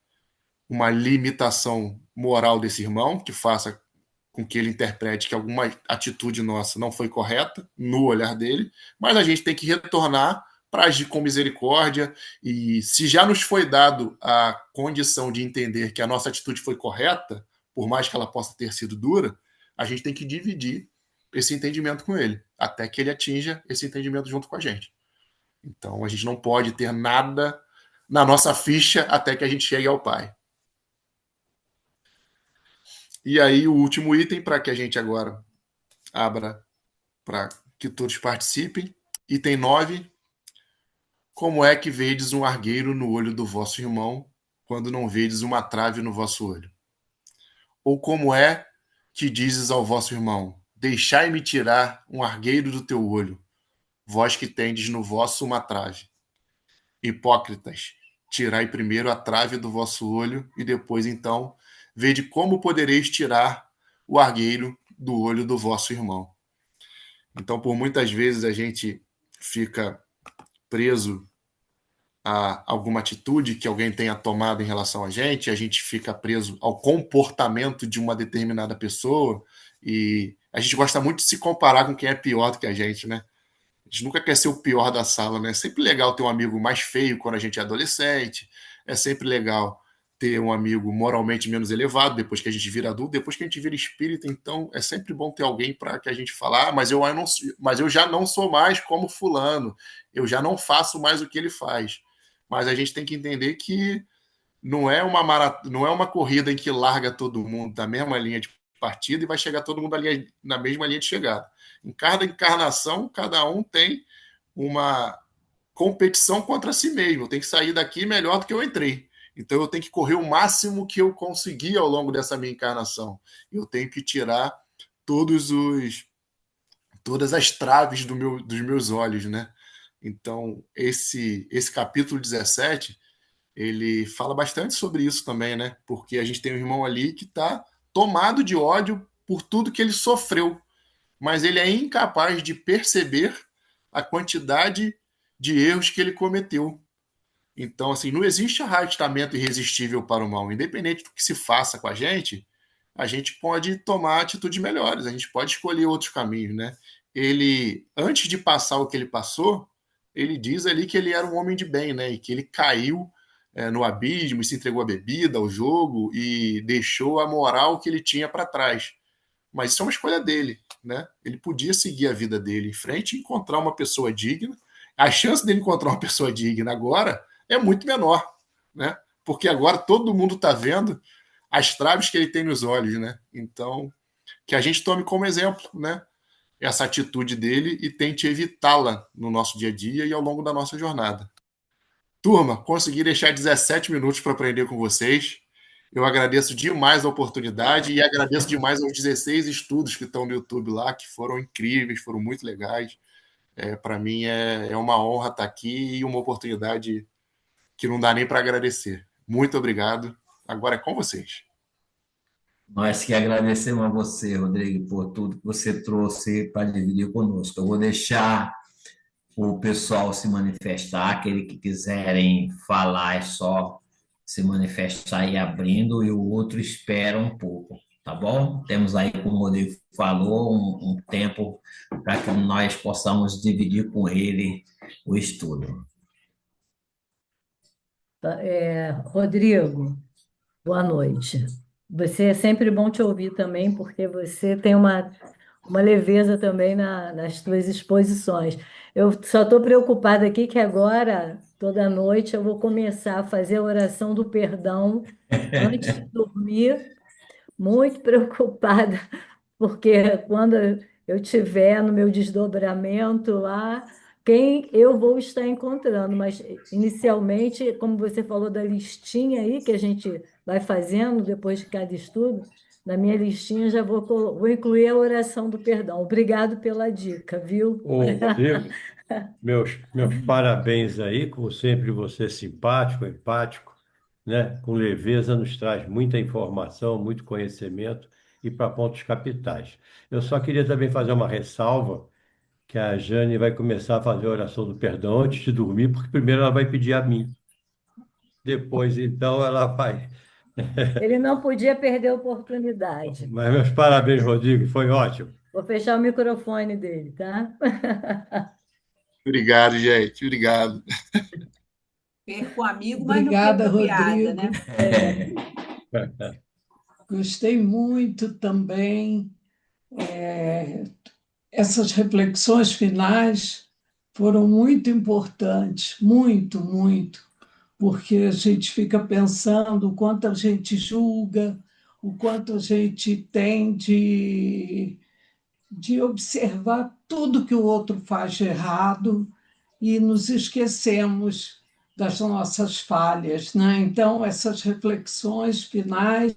uma limitação moral desse irmão, que faça com que ele interprete que alguma atitude nossa não foi correta no olhar dele, mas a gente tem que retornar para agir com misericórdia, e se já nos foi dado a condição de entender que a nossa atitude foi correta, por mais que ela possa ter sido dura, a gente tem que dividir esse entendimento com ele, até que ele atinja esse entendimento junto com a gente. Então a gente não pode ter nada na nossa ficha até que a gente chegue ao Pai. E aí o último item para que a gente agora abra para que todos participem. Item 9. Como é que vedes um argueiro no olho do vosso irmão, quando não vedes uma trave no vosso olho? Ou como é que dizes ao vosso irmão, deixai-me tirar um argueiro do teu olho, vós que tendes no vosso uma trave? Hipócritas, tirai primeiro a trave do vosso olho, e depois, então, vede como podereis tirar o argueiro do olho do vosso irmão. Então, por muitas vezes, a gente fica preso a alguma atitude que alguém tenha tomado em relação a gente fica preso ao comportamento de uma determinada pessoa, e a gente gosta muito de se comparar com quem é pior do que a gente, né? A gente nunca quer ser o pior da sala, né? É sempre legal ter um amigo mais feio quando a gente é adolescente, é sempre legal ter um amigo moralmente menos elevado depois que a gente vira adulto, depois que a gente vira espírita, então é sempre bom ter alguém para que a gente falar, mas eu já não sou mais como fulano, eu já não faço mais o que ele faz. Mas a gente tem que entender que não é uma corrida em que larga todo mundo da mesma linha de partida e vai chegar todo mundo ali na mesma linha de chegada. Em cada encarnação, cada um tem uma competição contra si mesmo. Eu tenho que sair daqui melhor do que eu entrei. Então eu tenho que correr o máximo que eu conseguir ao longo dessa minha encarnação. Eu tenho que tirar todas as traves dos meus olhos, né? Então esse capítulo 17 ele fala bastante sobre isso também, né? Porque a gente tem um irmão ali que está tomado de ódio por tudo que ele sofreu, mas ele é incapaz de perceber a quantidade de erros que ele cometeu. Então, assim, não existe arrastamento irresistível para o mal. Independente do que se faça com a gente pode tomar atitudes melhores, a gente pode escolher outros caminhos, né? Ele, antes de passar o que ele passou, ele diz ali que ele era um homem de bem, né? E que ele caiu no abismo e se entregou à bebida, ao jogo e deixou a moral que ele tinha para trás. Mas isso é uma escolha dele, né? Ele podia seguir a vida dele em frente e encontrar uma pessoa digna. A chance dele encontrar uma pessoa digna agora é muito menor, né? Porque agora todo mundo está vendo as traves que ele tem nos olhos, né? Então, que a gente tome como exemplo, né? Essa atitude dele e tente evitá-la no nosso dia a dia e ao longo da nossa jornada. Turma, consegui deixar 17 minutos para aprender com vocês. Eu agradeço demais a oportunidade e agradeço demais aos 16 estudos que estão no YouTube lá, que foram incríveis, foram muito legais. Para mim é uma honra estar aqui e uma oportunidade que não dá nem para agradecer. Muito obrigado. Agora é com vocês. Nós que agradecemos a você, Rodrigo, por tudo que você trouxe para dividir conosco. Eu vou deixar o pessoal se manifestar, aquele que quiserem falar é só se manifestar e abrindo, e o outro espera um pouco, tá bom? Temos aí, como o Rodrigo falou, um tempo para que nós possamos dividir com ele o estudo. Rodrigo, boa noite. Você é sempre bom te ouvir também, porque você tem uma leveza também nas suas exposições. Eu só estou preocupada aqui que agora, toda noite, eu vou começar a fazer a oração do perdão antes de dormir, muito preocupada, porque quando eu estiver no meu desdobramento lá, quem eu vou estar encontrando. Mas, inicialmente, como você falou da listinha aí, que a gente vai fazendo depois de cada estudo, na minha listinha já vou incluir a oração do perdão. Obrigado pela dica, viu? Rodrigo, meus parabéns aí, como sempre você é simpático, empático, né? Com leveza nos traz muita informação, muito conhecimento e para pontos capitais. Eu só queria também fazer uma ressalva que a Jane vai começar a fazer a oração do perdão antes de dormir, porque primeiro ela vai pedir a mim. Depois, então, ela vai Ele não podia perder a oportunidade. Mas meus parabéns, Rodrigo, foi ótimo. Vou fechar o microfone dele, tá? Obrigado, gente. Obrigado. Perco o amigo, mas não perco Obrigada, a piada, Rodrigo. né? Gostei muito também. Essas reflexões finais foram muito importantes, muito, muito, porque a gente fica pensando o quanto a gente julga, o quanto a gente tem de observar tudo que o outro faz de errado e nos esquecemos das nossas falhas, né? Então, essas reflexões finais,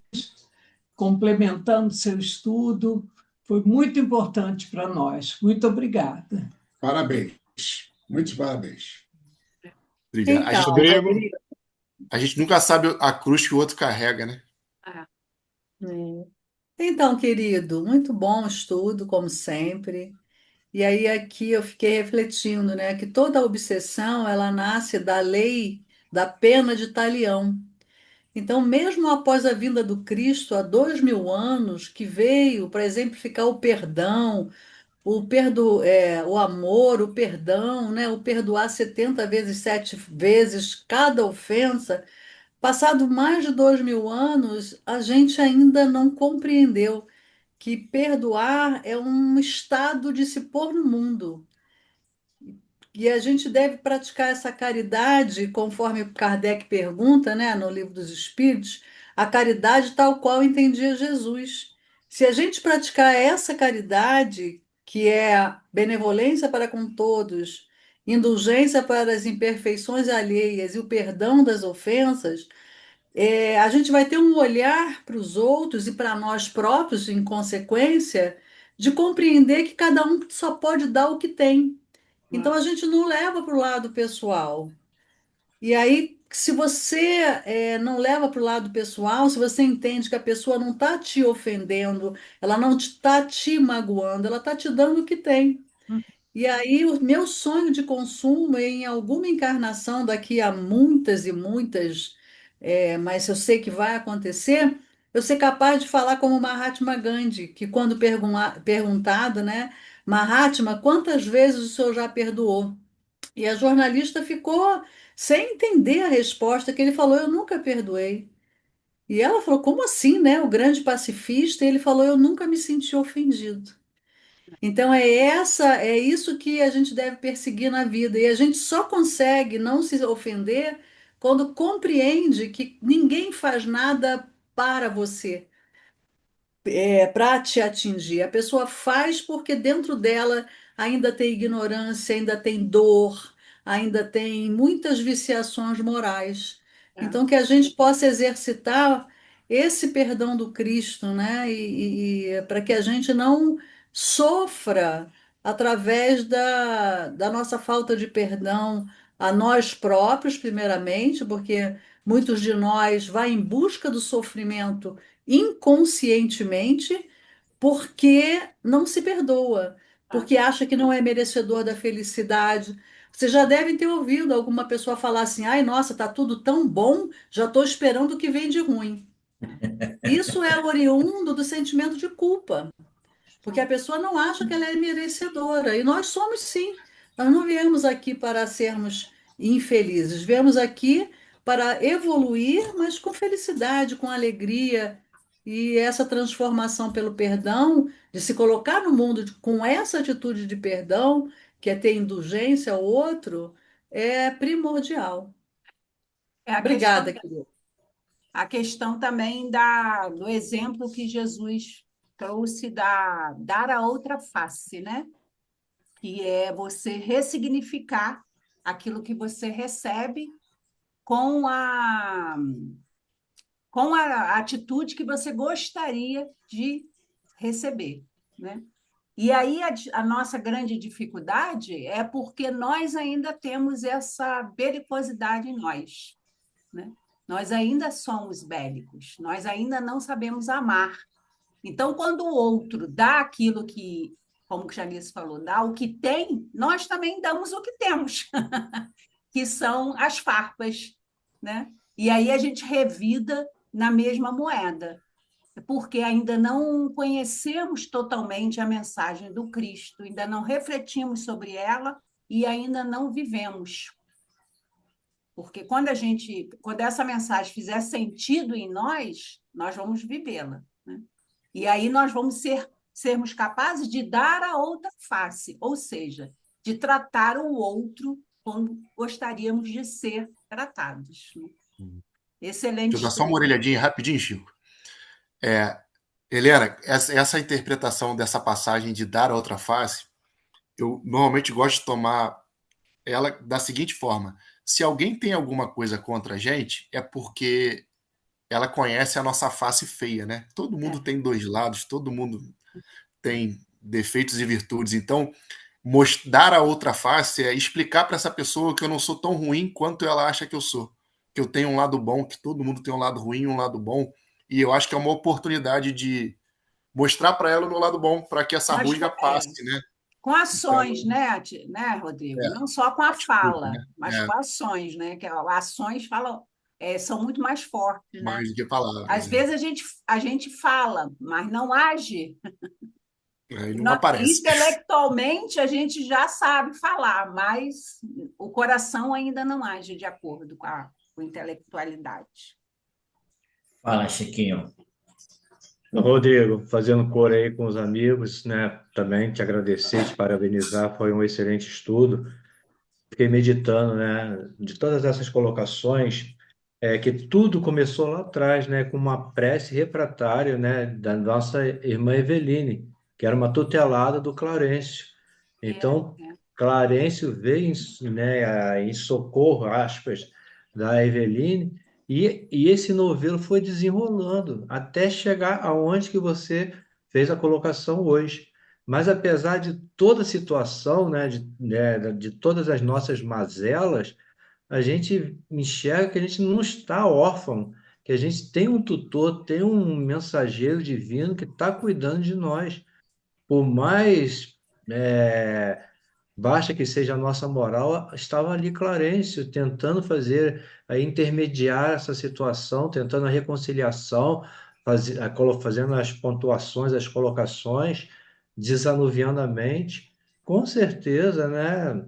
complementando seu estudo, foi muito importante para nós. Muito obrigada. Parabéns. Muitos parabéns. Obrigado. Então, Rodrigo, A gente nunca sabe a cruz que o outro carrega, né? então, querido, muito bom estudo, como sempre. E aí aqui eu fiquei refletindo, né, que toda obsessão ela nasce da lei da pena de Talião. Então, mesmo após a vinda do Cristo, há 2000 anos, que veio para exemplificar o perdão, o amor, o perdão, né, o perdoar 70 vezes, 7 vezes cada ofensa, passado mais de 2000 anos, a gente ainda não compreendeu que perdoar é um estado de se pôr no mundo. E a gente deve praticar essa caridade, conforme Kardec pergunta, né, no Livro dos Espíritos, a caridade tal qual entendia Jesus. Se a gente praticar essa caridade, que é a benevolência para com todos, indulgência para as imperfeições alheias e o perdão das ofensas, a gente vai ter um olhar para os outros e para nós próprios, em consequência, de compreender que cada um só pode dar o que tem. Então a gente não leva para o lado pessoal. E aí, se você não leva para o lado pessoal, se você entende que a pessoa não está te ofendendo, ela não está te magoando, ela está te dando o que tem. E aí, o meu sonho de consumo é em alguma encarnação daqui a muitas e muitas, mas eu sei que vai acontecer, eu ser capaz de falar como Mahatma Gandhi, que quando perguntado, né, Mahatma, quantas vezes o senhor já perdoou? E a jornalista ficou sem entender a resposta, que ele falou, eu nunca perdoei. E ela falou, como assim, né? O grande pacifista, e ele falou, eu nunca me senti ofendido. Então é isso que a gente deve perseguir na vida. E a gente só consegue não se ofender quando compreende que ninguém faz nada para você, para te atingir. A pessoa faz porque dentro dela ainda tem ignorância, ainda tem dor, ainda tem muitas viciações morais. Então, que a gente possa exercitar esse perdão do Cristo, né? E para que a gente não sofra através da nossa falta de perdão a nós próprios, primeiramente, porque muitos de nós vai em busca do sofrimento inconscientemente porque não se perdoa, porque acha que não é merecedor da felicidade. Vocês já devem ter ouvido alguma pessoa falar assim: ai, nossa, tá tudo tão bom, já estou esperando o que vem de ruim. Isso é oriundo do sentimento de culpa. Porque a pessoa não acha que ela é merecedora. E nós somos sim. Nós não viemos aqui para sermos infelizes. Viemos aqui para evoluir, mas com felicidade, com alegria. E essa transformação pelo perdão, de se colocar no mundo com essa atitude de perdão, que é ter indulgência ao outro, é primordial. É Obrigada, querida. a questão também do exemplo que Jesus trouxe da dar a outra face, né? Que é você ressignificar aquilo que você recebe com a atitude que você gostaria de receber, né? E aí a nossa grande dificuldade é porque nós ainda temos essa belicosidade em nós, né? Nós ainda somos bélicos, nós ainda não sabemos amar. Então, quando o outro dá aquilo que, como que Janice falou, dá o que tem, nós também damos o que temos, que são as farpas, né? E aí a gente revida na mesma moeda, porque ainda não conhecemos totalmente a mensagem do Cristo, ainda não refletimos sobre ela e ainda não vivemos. Porque quando essa mensagem fizer sentido em nós, nós vamos vivê-la, né? E aí nós vamos sermos capazes de dar a outra face, ou seja, de tratar o outro como gostaríamos de ser tratados, né? Excelente. Deixa eu dar só uma orelhadinha rapidinho, Chico. Helena, essa interpretação dessa passagem de dar a outra face, eu normalmente gosto de tomar ela da seguinte forma: se alguém tem alguma coisa contra a gente, é porque ela conhece a nossa face feia, né? Todo mundo tem dois lados, todo mundo tem defeitos e virtudes. Então, dar a outra face é explicar para essa pessoa que eu não sou tão ruim quanto ela acha que eu sou. Que eu tenho um lado bom, que todo mundo tem um lado ruim e um lado bom. E eu acho que é uma oportunidade de mostrar para ela o meu lado bom, para que essa rusga passe, né? Com ações, então, né, Rodrigo? Não só com a fala, mas com ações, né? Que ações são muito mais fortes, né? Mais do que palavras. Às vezes a gente fala, mas não age. Não aparece. Intelectualmente a gente já sabe falar, mas o coração ainda não age de acordo com a intelectualidade. Fala, Chiquinho. Rodrigo, fazendo coro aí com os amigos, né? Também te agradecer, te parabenizar, foi um excelente estudo. Fiquei meditando, né? De todas essas colocações, que tudo começou lá atrás, né? Com uma prece refratária, né? Da nossa irmã Eveline, que era uma tutelada do Clarencio. Então, Clarencio veio em socorro, aspas, da Eveline, e esse novelo foi desenrolando até chegar aonde que você fez a colocação hoje. Mas apesar de toda a situação, né, de todas as nossas mazelas, a gente enxerga que a gente não está órfão, que a gente tem um tutor, tem um mensageiro divino que está cuidando de nós. Por mais baixa que seja a nossa moral, estava ali Clarencio tentando intermediar essa situação, tentando a reconciliação, fazendo as pontuações, as colocações, desanuviando a mente. Com certeza, né?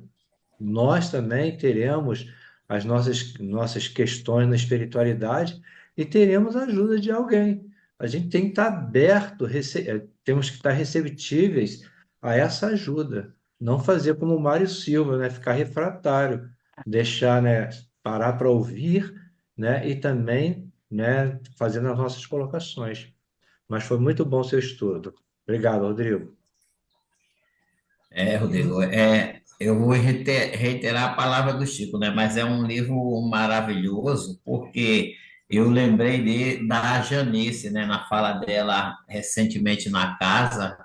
Nós também teremos as nossas questões na espiritualidade e teremos a ajuda de alguém. A gente tem que estar aberto, temos que estar receptíveis a essa ajuda. Não fazer como o Mário Silva, né? Ficar refratário, deixar, né? Parar para ouvir, né? E também, né? Fazendo as nossas colocações. Mas foi muito bom o seu estudo. Obrigado, Rodrigo. Rodrigo, eu vou reiterar a palavra do Chico, né? Mas é um livro maravilhoso, porque eu lembrei da Janice, né? Na fala dela recentemente na casa,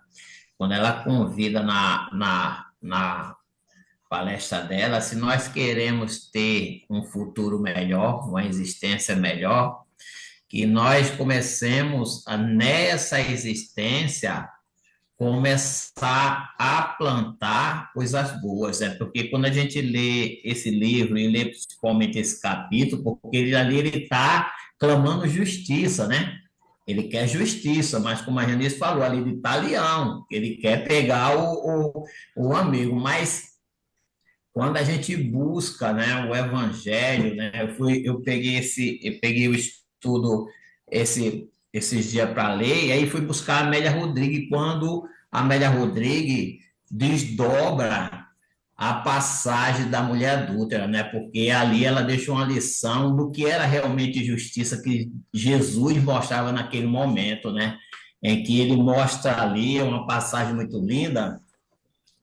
quando ela convida na palestra dela, se nós queremos ter um futuro melhor, uma existência melhor, que nós comecemos nessa existência começar a plantar coisas boas, né? Porque quando a gente lê esse livro e lê principalmente esse capítulo, porque ele está clamando justiça, né? Ele quer justiça, mas como a Janice falou ali de talião, ele quer pegar o amigo, mas quando a gente busca, né, o evangelho, né, eu peguei o estudo esses dias para ler, e aí fui buscar a Amélia Rodrigues, quando a Amélia Rodrigues desdobra a passagem da mulher adúltera, né? Porque ali ela deixou uma lição do que era realmente justiça que Jesus mostrava naquele momento, né? Em que ele mostra ali uma passagem muito linda,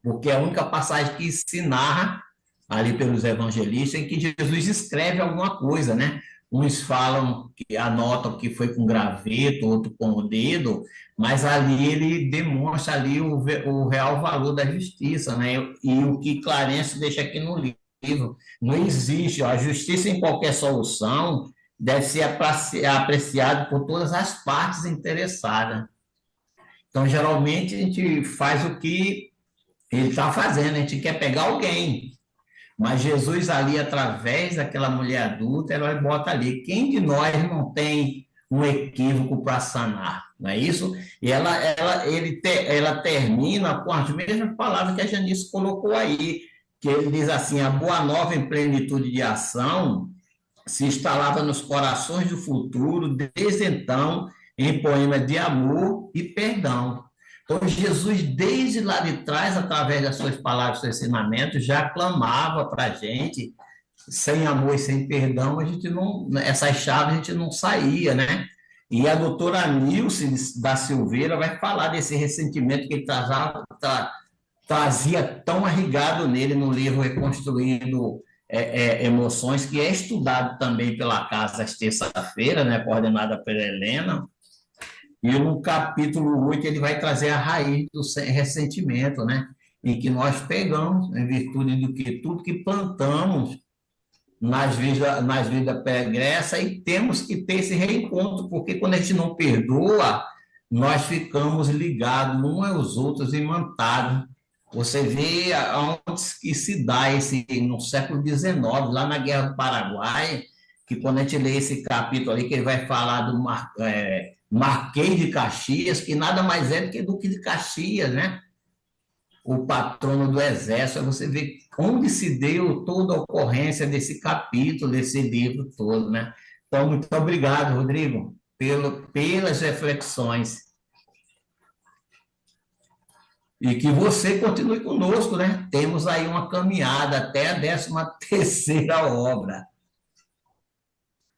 porque é a única passagem que se narra ali pelos evangelistas em que Jesus escreve alguma coisa, né? Uns falam que anotam que foi com graveto, outro com o dedo, mas ali ele demonstra ali o real valor da justiça, né? E o que Clarencio deixa aqui no livro, não existe, a justiça em qualquer solução deve ser apreciada por todas as partes interessadas. Então, geralmente, a gente faz o que ele está fazendo, a gente quer pegar alguém. Mas Jesus ali, através daquela mulher adulta, ela bota ali, quem de nós não tem um equívoco para sanar, não é isso? E ela termina com as mesmas palavras que a Janice colocou aí, que ele diz assim: a boa nova em plenitude de ação se instalava nos corações do futuro, desde então, em poemas de amor e perdão. Então, Jesus, desde lá de trás, através das suas palavras, seus ensinamentos, já clamava para a gente: sem amor e sem perdão, a gente não, essas chaves a gente não saía, né? E a doutora Nilce da Silveira vai falar desse ressentimento que ele trazia tão arraigado nele no livro Reconstruindo Emoções, que é estudado também pela casa às terça-feira, né, coordenada pela Helena. E no capítulo 8 ele vai trazer a raiz do ressentimento, né, em que nós pegamos, em virtude do que tudo que plantamos nas vidas pregressas, e temos que ter esse reencontro, porque quando a gente não perdoa, nós ficamos ligados uns aos outros, imantados. Você vê onde que se dá esse, no século XIX, lá na Guerra do Paraguai, que quando a gente lê esse capítulo ali, que ele vai falar do Marquês de Caxias, que nada mais é do que Duque de Caxias, né? O patrono do exército. Você vê onde se deu toda a ocorrência desse capítulo, desse livro todo, né? Então, muito obrigado, Rodrigo, pelas reflexões. E que você continue conosco, né? Temos aí uma caminhada até a 13ª obra.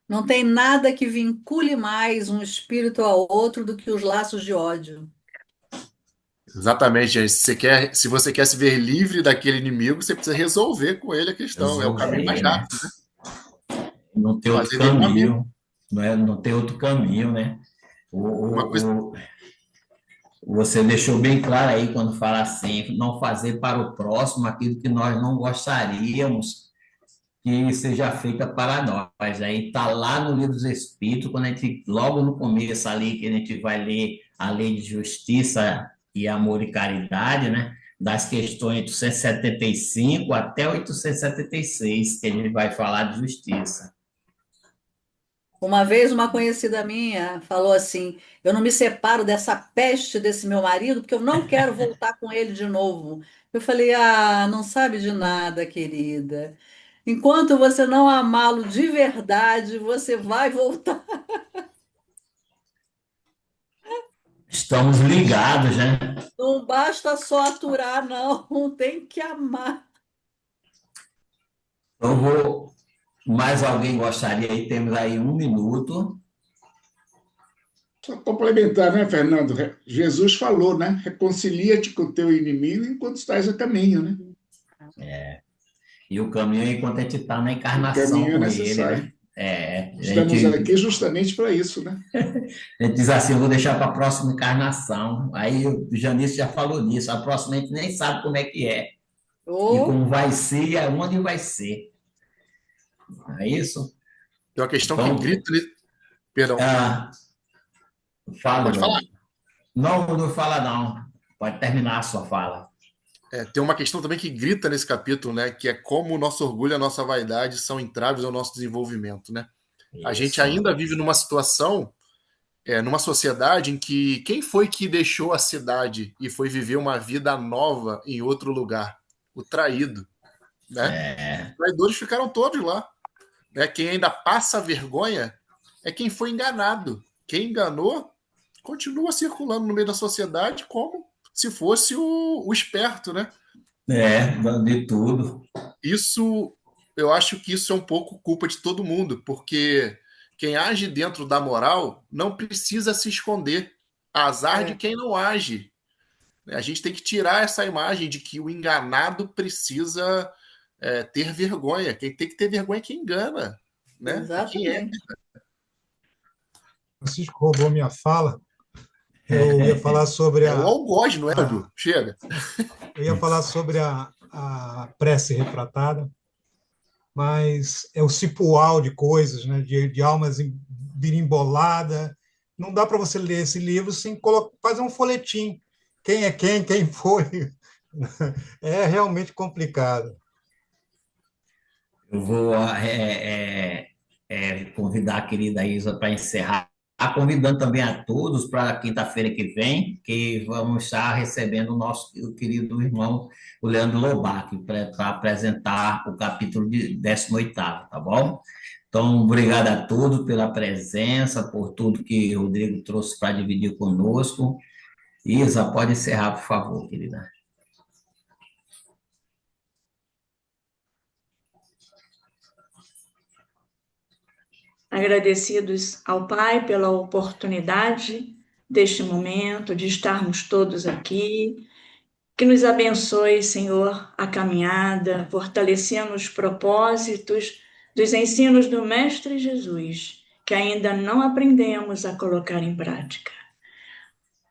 Não tem nada que vincule mais um espírito ao outro do que os laços de ódio. Exatamente, gente. Se você quer se ver livre daquele inimigo, você precisa resolver com ele a questão. É o caminho mais rápido, né? Não tem outro caminho. Não tem outro caminho, né? Você deixou bem claro aí quando fala assim: não fazer para o próximo aquilo que nós não gostaríamos que seja feita para nós. Aí está lá no Livro dos Espíritos, quando a gente, logo no começo ali, que a gente vai ler a lei de justiça e amor e caridade, né? Das questões 875 até 876, que a gente vai falar de justiça. Uma vez uma conhecida minha falou assim: eu não me separo dessa peste desse meu marido porque eu não quero voltar com ele de novo. Eu falei: ah, não sabe de nada, querida. Enquanto você não amá-lo de verdade, você vai voltar. Estamos ligados, né? Não basta só aturar, não, tem que amar. Eu vou. Mais alguém gostaria? Aí temos aí 1 minuto. Só complementar, né, Fernando? Jesus falou, né? Reconcilia-te com o teu inimigo enquanto estás a caminho, né? E o caminho é enquanto a gente está na encarnação com ele, né? Estamos aqui justamente para isso, né? A gente diz assim: eu vou deixar para a próxima encarnação. Aí o Janice já falou nisso. A próxima a gente nem sabe como é que é. E como vai ser e aonde vai ser. É isso? Tem uma questão que grita... Perdão. Fala. Pode falar. Não fala não. Pode terminar a sua fala. Tem uma questão também que grita nesse capítulo, né? Que é como o nosso orgulho e a nossa vaidade são entraves ao nosso desenvolvimento, né? Isso. A gente ainda vive numa situação, numa sociedade em que quem foi que deixou a cidade e foi viver uma vida nova em outro lugar? O traído, né? Os traidores ficaram todos lá. Né? Quem ainda passa vergonha é quem foi enganado. Quem enganou continua circulando no meio da sociedade como se fosse o esperto, né? De tudo. Isso, eu acho que isso é um pouco culpa de todo mundo, porque quem age dentro da moral não precisa se esconder. Azar de quem não age. A gente tem que tirar essa imagem de que o enganado precisa ter vergonha. Quem tem que ter vergonha é quem engana. Né? Exatamente. Francisco roubou minha fala. Eu ia falar sobre o algoz, não é, Edu? Chega. Eu ia falar sobre a prece retratada, mas é o cipual de coisas, né? de almas birimboladas. Não dá para você ler esse livro sem fazer um folhetim. Quem é quem foi. É realmente complicado. Eu vou convidar a querida Isa para encerrar convidando também a todos para quinta-feira que vem, que vamos estar recebendo o nosso querido irmão, o Leandro Lobac, para apresentar o capítulo de 18º, tá bom? Então, obrigado a todos pela presença, por tudo que o Rodrigo trouxe para dividir conosco. Isa, pode encerrar, por favor, querida. Agradecidos ao Pai pela oportunidade deste momento, de estarmos todos aqui. Que nos abençoe, Senhor, a caminhada, fortalecendo os propósitos dos ensinos do Mestre Jesus, que ainda não aprendemos a colocar em prática.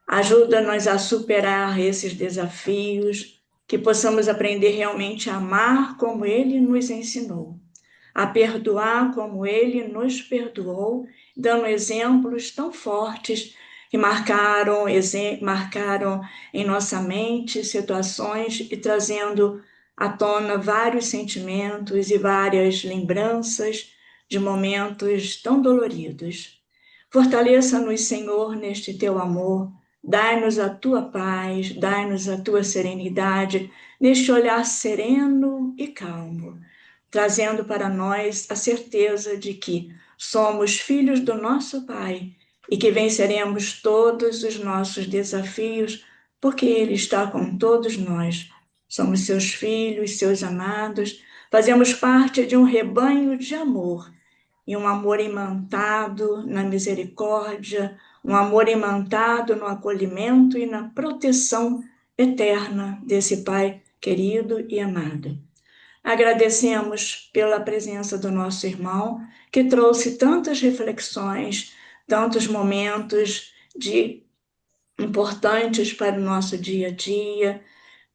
Ajuda-nos a superar esses desafios, que possamos aprender realmente a amar como Ele nos ensinou, a perdoar como Ele nos perdoou, dando exemplos tão fortes que marcaram em nossa mente situações e trazendo à tona vários sentimentos e várias lembranças de momentos tão doloridos. Fortaleça-nos, Senhor, neste teu amor, dai-nos a tua paz, dai-nos a tua serenidade, neste olhar sereno e calmo, trazendo para nós a certeza de que somos filhos do nosso Pai e que venceremos todos os nossos desafios, porque Ele está com todos nós. Somos seus filhos, seus amados, fazemos parte de um rebanho de amor, e um amor imantado na misericórdia, um amor imantado no acolhimento e na proteção eterna desse Pai querido e amado. Agradecemos pela presença do nosso irmão, que trouxe tantas reflexões, tantos momentos importantes para o nosso dia a dia,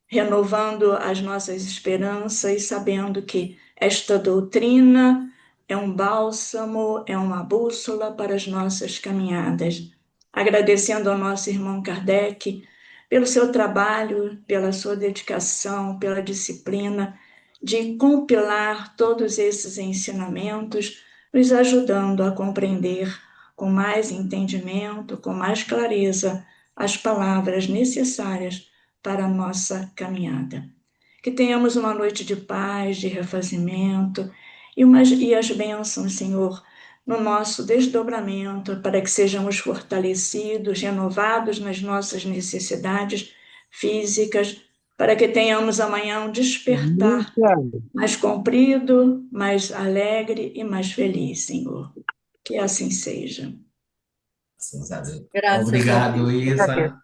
renovando as nossas esperanças, sabendo que esta doutrina é um bálsamo, é uma bússola para as nossas caminhadas. Agradecendo ao nosso irmão Kardec pelo seu trabalho, pela sua dedicação, pela disciplina de compilar todos esses ensinamentos, nos ajudando a compreender com mais entendimento, com mais clareza, as palavras necessárias para a nossa caminhada. Que tenhamos uma noite de paz, de refazimento e as bênçãos, Senhor, no nosso desdobramento, para que sejamos fortalecidos, renovados nas nossas necessidades físicas, para que tenhamos amanhã um despertar mais comprido, mais alegre e mais feliz, Senhor. Que assim seja. Obrigado, Isa.